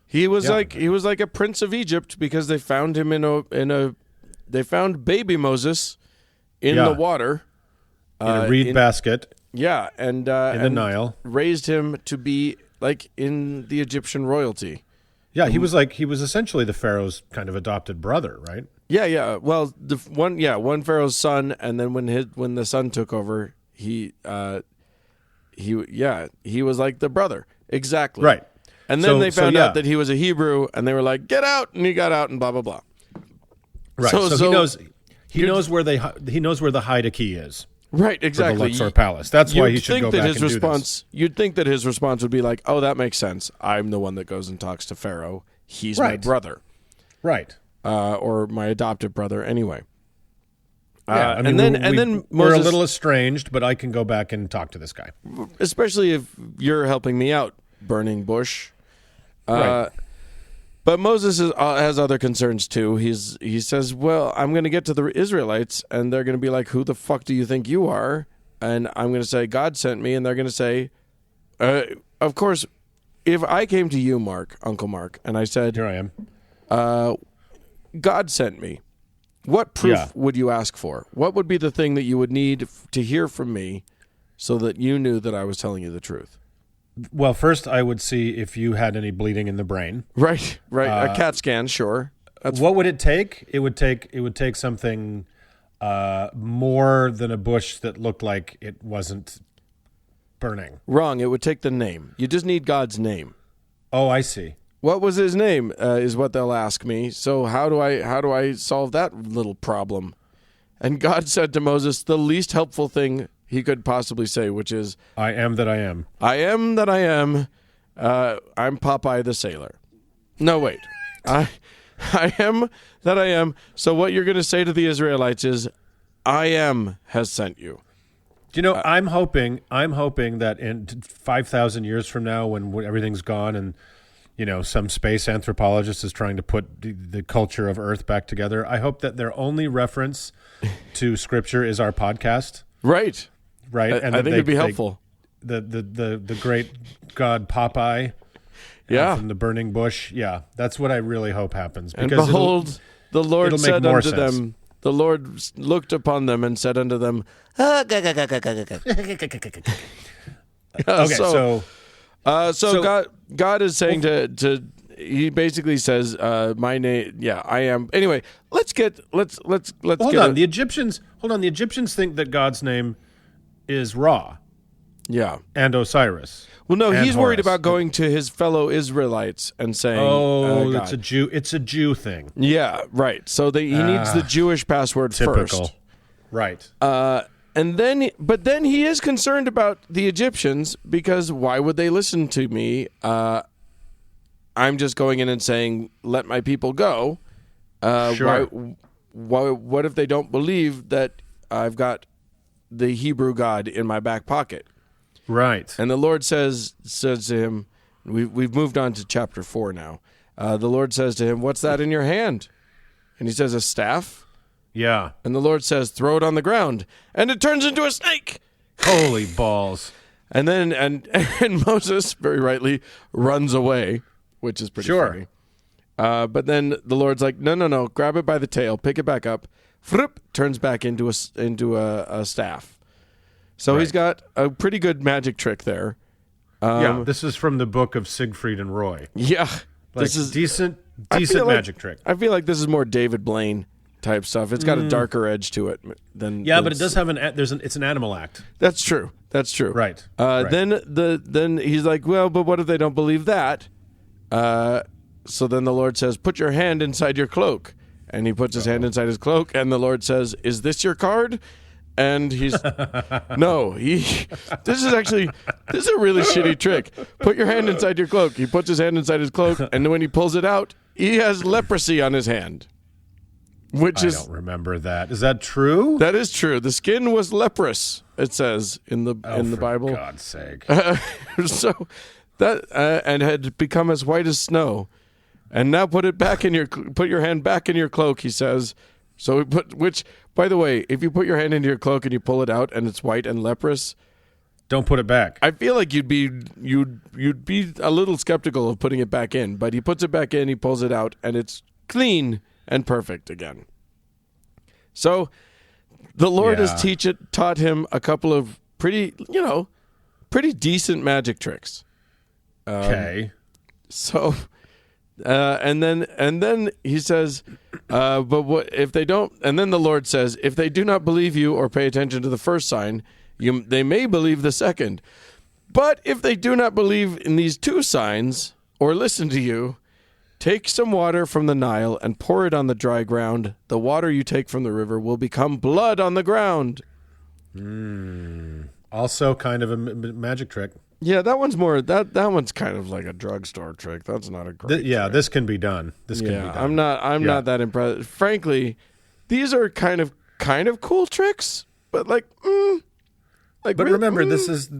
He was like a prince of Egypt because they found him they found baby Moses in the water. In a reed basket. Yeah, and in the Nile. Raised him to be like in the Egyptian royalty. Yeah, he was essentially the Pharaoh's kind of adopted brother, right? Yeah. Well, one Pharaoh's son, and then when the son took over, he was like the brother. Exactly. Right. And then they found out that he was a Hebrew, and they were like, "Get out!" And he got out, and blah blah blah. Right. So he knows where the hide key is. Right. Exactly. For the Luxor Palace. That's why he should go back and do this. You'd think that his response would be like, "Oh, that makes sense. I'm the one that goes and talks to Pharaoh. He's my brother, right? Or my adopted brother, anyway." Yeah, and then we're Moses, a little estranged, but I can go back and talk to this guy, especially if you're helping me out, burning bush. Right. But Moses has other concerns too. He says, "Well, I'm going to get to the Israelites, and they're going to be like, 'Who the fuck do you think you are?' and I'm going to say, God sent me, and they're going to say, of course, if I came to you, Uncle Mark, and I said, here I am. God sent me, what proof would you ask for? What would be the thing that you would need to hear from me so that you knew that I was telling you the truth? Well, first I would see if you had any bleeding in the brain. Right. A CAT scan, sure. What would it take? It would take something more than a bush that looked like it wasn't burning. Wrong. It would take the name. You just need God's name. Oh, I see. What was his name? Is what they'll ask me. So how do I solve that little problem? And God said to Moses the least helpful thing he could possibly say, which is, I am that I am. I am that I am. I'm Popeye the Sailor. No, wait. I am that I am. So what you're going to say to the Israelites is, I am has sent you. You know, I'm hoping that in 5,000 years from now, when everything's gone and, you know, some space anthropologist is trying to put the culture of Earth back together, I hope that their only reference to Scripture is our podcast. Right. And I think it'd be helpful. The great God Popeye, from the burning bush. Yeah, that's what I really hope happens. And behold, the Lord said unto them, the Lord looked upon them and said unto them, okay, so God is saying to he basically says, my name, I am. Anyway, let's hold on. The Egyptians think that God's name is Ra. Yeah. And Osiris. Well, no, he's worried about going to his fellow Israelites and saying, it's a Jew. It's a Jew thing. Yeah, right. So he needs the Jewish password typical. First. Right. But then he is concerned about the Egyptians because why would they listen to me? I'm just going in and saying, let my people go. Sure. What if they don't believe that I've got the Hebrew God in my back pocket? Right. And the Lord says to him, we've moved on to chapter 4 now. The Lord says to him, what's that in your hand? And he says, a staff. Yeah. And the Lord says, throw it on the ground. And it turns into a snake. Holy balls. And then, and Moses, very rightly, runs away, which is pretty funny. But then the Lord's like, no, grab it by the tail, pick it back up, turns back into a staff. So He's got a pretty good magic trick there. This is from the book of Siegfried and Roy. Yeah. This is decent magic trick. I feel like this is more David Blaine type stuff. It's got a darker edge to it than. Yeah, but it does have it's an animal act. That's true. Right. Then he's like, well, but what if they don't believe that? So then the Lord says, put your hand inside your cloak. And he puts his hand inside his cloak, and the Lord says, is this your card? And he's no. This is a really shitty trick. Put your hand inside your cloak. He puts his hand inside his cloak, and when he pulls it out, he has leprosy on his hand. I don't remember that. Is that true? That is true. The skin was leprous. It says in the Bible. For God's sake. So that and had become as white as snow. And now put your hand back in your cloak, he says. So which, by the way, if you put your hand into your cloak and you pull it out and it's white and leprous, don't put it back. I feel like you'd be a little skeptical of putting it back in, but he puts it back in, he pulls it out, and it's clean and perfect again. So the Lord has taught him a couple of pretty decent magic tricks. Okay. So. And then he says, but what if they don't? And then the Lord says, if they do not believe you or pay attention to the first sign, they may believe the second. But if they do not believe in these two signs or listen to you, take some water from the Nile and pour it on the dry ground. The water you take from the river will become blood on the ground. Also kind of a magic trick. Yeah, that one's more that one's kind of like a drugstore trick. That's not a great trick. This can be done. This can be done. I'm not that impressed. Frankly, these are kind of cool tricks, but but remember, this is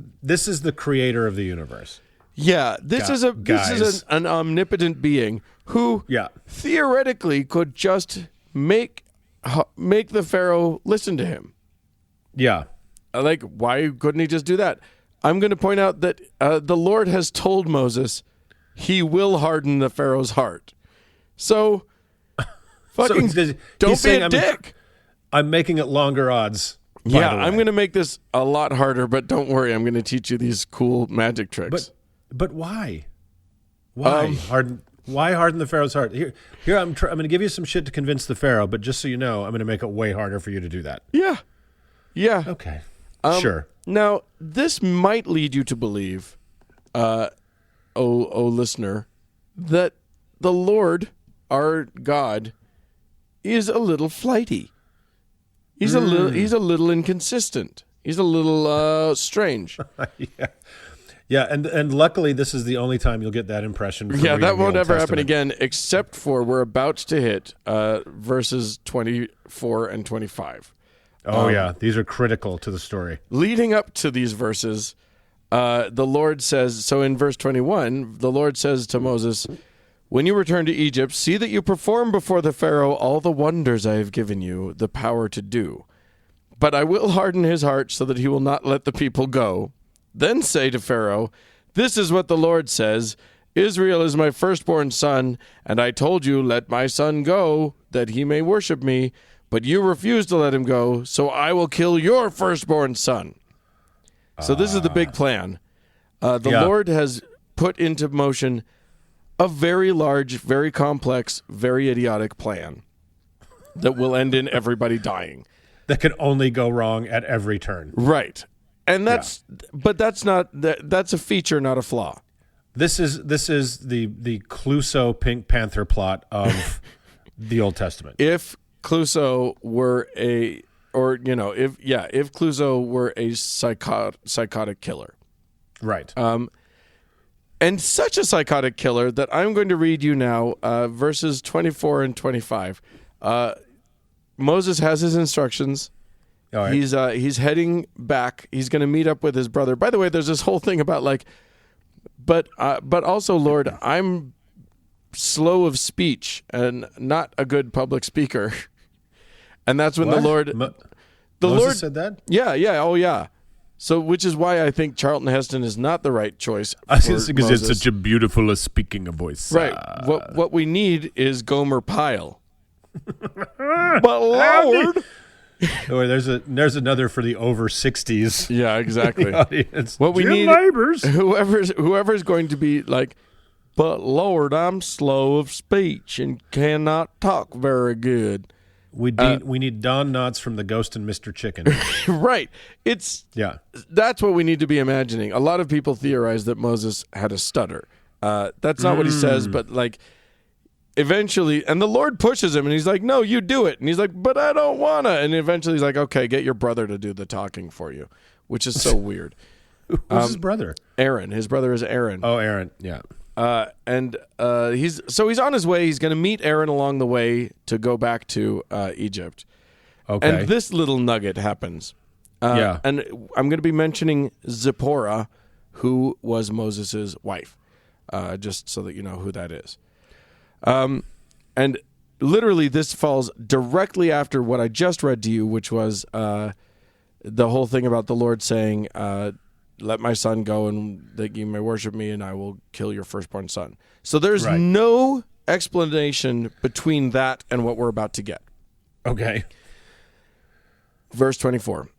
the creator of the universe. Yeah, this is an omnipotent being who theoretically could just make the Pharaoh listen to him. Yeah. Like, why couldn't he just do that? I'm going to point out that the Lord has told Moses he will harden the Pharaoh's heart. So, fucking don't be a dick. I'm making it longer odds. Yeah, I'm going to make this a lot harder, but don't worry. I'm going to teach you these cool magic tricks. But why? Why harden the Pharaoh's heart? Here I'm going to give you some shit to convince the Pharaoh, but just so you know, I'm going to make it way harder for you to do that. Yeah. Okay. Sure. Now, this might lead you to believe, listener, that the Lord, our God, is a little flighty. He's a little inconsistent. He's a little strange. Yeah, and luckily this is the only time you'll get that impression. Yeah, that won't ever happen again, except for we're about to hit verses 24 and 25. Oh, yeah. These are critical to the story. Leading up to these verses, the Lord says, so in verse 21, the Lord says to Moses, when you return to Egypt, see that you perform before the Pharaoh all the wonders I have given you the power to do. But I will harden his heart so that he will not let the people go. Then say to Pharaoh, this is what the Lord says, Israel is my firstborn son, and I told you, let my son go, that he may worship me. But you refuse to let him go, so I will kill your firstborn son. So this is the big plan. Lord has put into motion a very large, very complex, very idiotic plan that will end in everybody dying. That could only go wrong at every turn. Right. And that's a feature, not a flaw. This is the Clouseau Pink Panther plot of the Old Testament. If Clouseau were if Clouseau were a psychotic killer. Right. And such a psychotic killer that I'm going to read you now verses 24 and 25. Moses has his instructions. All right. He's heading back. He's going to meet up with his brother. By the way, there's this whole thing about but also, Lord, I'm slow of speech and not a good public speaker. And that's when what? the Moses Lord said that? Yeah, oh yeah. So, which is why I think Charlton Heston is not the right choice. Because it's such a beautiful speaking voice. Right. What we need is Gomer Pyle. But Lord. Or there's another for the over 60s. Yeah, exactly. Audience. What we Jim need, Neighbors. whoever's going to be like, but Lord, I'm slow of speech and cannot talk very good. We need Don Knotts from The Ghost and Mr. Chicken. Right. That's what we need to be imagining. A lot of people theorize that Moses had a stutter. That's not what he says, but eventually, and the Lord pushes him, and he's like, no, you do it. And he's like, but I don't want to. And eventually he's like, okay, get your brother to do the talking for you, which is so weird. Who's his brother? Aaron. His brother is Aaron. Oh, Aaron, yeah. He's on his way. He's going to meet Aaron along the way to go back to Egypt. Okay. And this little nugget happens. And I'm going to be mentioning Zipporah, who was Moses' wife, just so that you know who that is. And literally this falls directly after what I just read to you, which was the whole thing about the Lord saying, let my son go and that you may worship me and I will kill your firstborn son. So there's no explanation between that and what we're about to get. Okay. Verse 24.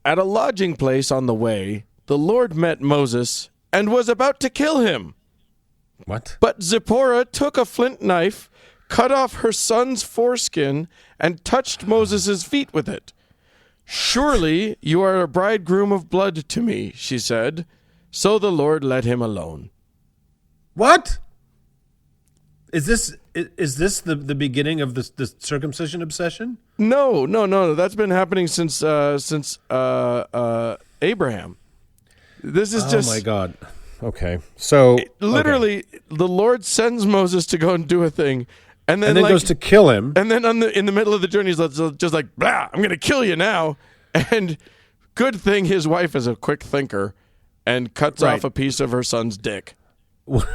At a lodging place on the way, the Lord met Moses and was about to kill him. What? But Zipporah took a flint knife, cut off her son's foreskin, and touched Moses' feet with it. Surely you are a bridegroom of blood to me, she said. So the Lord let him alone. What? Is this the beginning of the circumcision obsession? No. That's been happening since Abraham. This is just... Oh, my God. Okay. So... Literally, the Lord sends Moses to go and do a thing, and then goes to kill him. And then in the middle of the journey, he's just like, blah, I'm going to kill you now. And good thing his wife is a quick thinker and cuts off a piece of her son's dick. What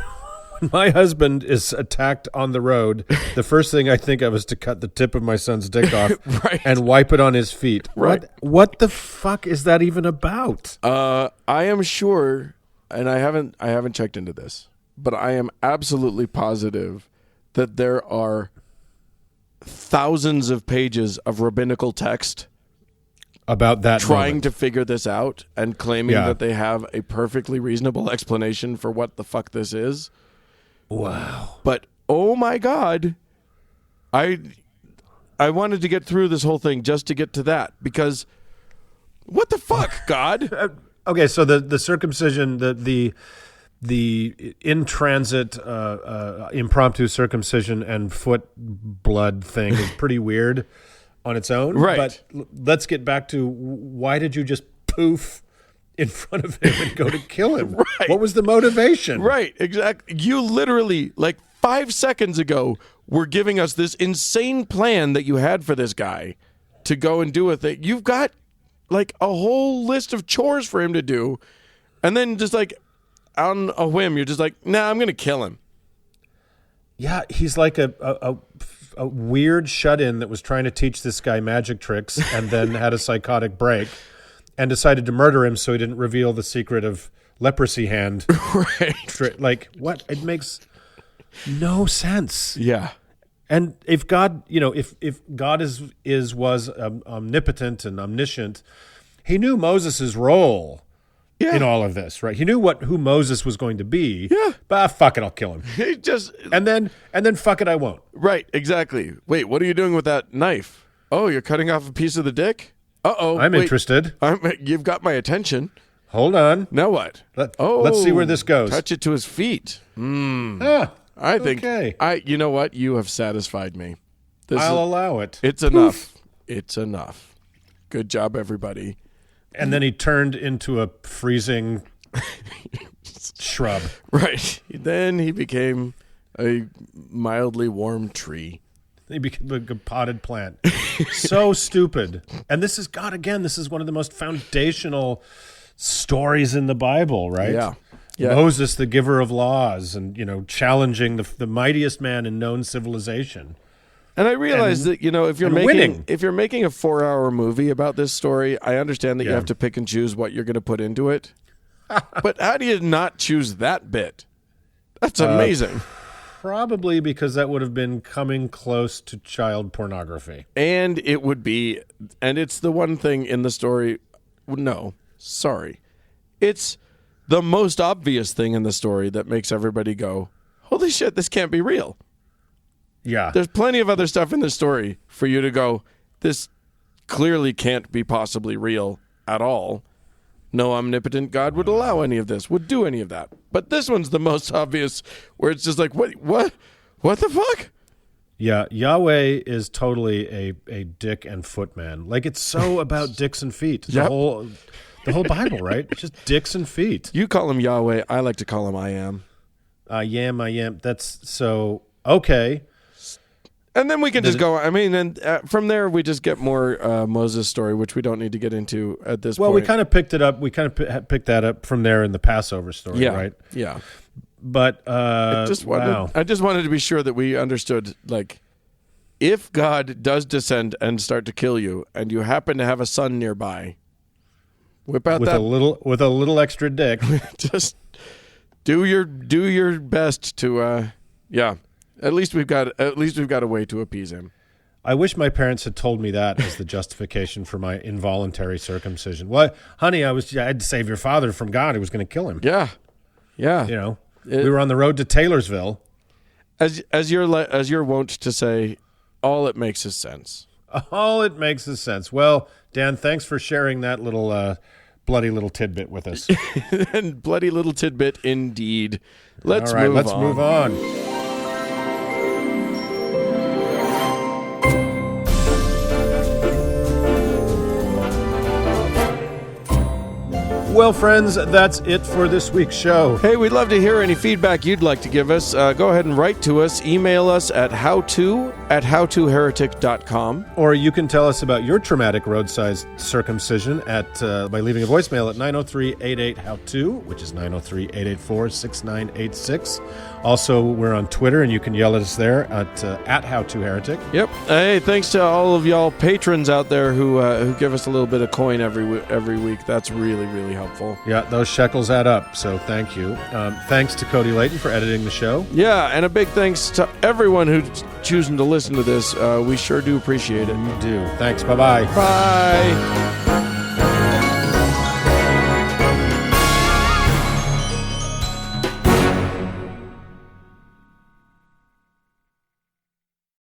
my husband is attacked on the road, the first thing I think of is to cut the tip of my son's dick off Right. and wipe it on his feet. Right. What the fuck is that even about? I am sure, and I haven't checked into this, but I am absolutely positive that there are thousands of pages of rabbinical text About that trying moment. to figure this out and claiming Yeah. that they have a perfectly reasonable explanation for what the fuck this is. Wow. But oh my God, I wanted to get through this whole thing just to get to that, because what the fuck, God? Okay, so the circumcision, the in transit impromptu circumcision and foot blood thing is pretty weird on its own. Right. But let's get back to, why did you just poof in front of him and go to kill him? Right. What was the motivation? Right, exactly. You literally, like 5 seconds ago, were giving us this insane plan that you had for this guy to go and do a thing. You've got like a whole list of chores for him to do, and then just like on a whim, you're just like, nah, I'm going to kill him. Yeah, he's like a weird shut-in that was trying to teach this guy magic tricks and then had a psychotic break and decided to murder him so he didn't reveal the secret of leprosy hand. Right. Like, what? It makes no sense. Yeah. And if God, if God was omnipotent and omniscient, he knew Moses' role in all of this, right? He knew who Moses was going to be. Yeah. But fuck it, I'll kill him. He just And then fuck it, I won't. right, exactly. Wait, what are you doing with that knife? Oh, you're cutting off a piece of the dick? Uh-oh. I'm interested. You've got my attention. Hold on. Now what? Let's see where this goes. Touch it to his feet. Ah, I think okay. you know what? You have satisfied me. I'll allow it. It's enough. It's enough. Good job, everybody. And then he turned into a freezing shrub. Right. Then he became a mildly warm tree. He became like a potted plant. So stupid. And this is, God, again, this is one of the most foundational stories in the Bible, right? Yeah. Moses, the giver of laws, and, challenging the mightiest man in known civilization. And I realize that, if you're winning. making a 4-hour movie about this story, I understand that you have to pick and choose what you're going to put into it. But how do you not choose that bit? That's amazing. Probably because that would have been coming close to child pornography. And it would be, and it's the one thing in the story, no, sorry. It's the most obvious thing in the story that makes everybody go, holy shit, this can't be real. Yeah. There's plenty of other stuff in the story for you to go, this clearly can't be possibly real at all. No omnipotent God would allow any of this, would do any of that. But this one's the most obvious, where it's just like, what the fuck? Yeah, Yahweh is totally a dick and foot man. Like, it's so about dicks and feet. The whole Bible, right? It's just dicks and feet. You call him Yahweh. I like to call him I am. I am. That's so, okay. And then we can just go. I mean, and from there we just get more Moses story, which we don't need to get into at this point. Well, we kind of picked it up. We kind of picked that up from there in the Passover story, right? Yeah. But I just wanted to be sure that we understood, like, if God does descend and start to kill you, and you happen to have a son nearby, whip out with that a little extra dick. just do your best to At least we've got a way to appease him. I wish my parents had told me that as the justification for my involuntary circumcision. Well, honey, I had to save your father from God who was going to kill him. Yeah. We were on the road to Taylorsville. As you're wont to say, all it makes is sense. All it makes is sense. Well, Dan, thanks for sharing that little bloody little tidbit with us. And bloody little tidbit indeed. Let's move on. Well, friends, that's it for this week's show. Hey, we'd love to hear any feedback you'd like to give us. Go ahead and write to us. Email us at howto@howtoheretic.com. Or you can tell us about your traumatic roadside circumcision by leaving a voicemail at 903-88-HOW-TO, which is 903-884-6986. Also, we're on Twitter, and you can yell at us there at HowToHeretic. Yep. Hey, thanks to all of y'all patrons out there who give us a little bit of coin every week. That's really, really helpful. Yeah, those shekels add up, so thank you. Thanks to Cody Layton for editing the show. Yeah, and a big thanks to everyone who's choosing to listen to this. We sure do appreciate it. You do. Thanks. Bye-bye. Bye.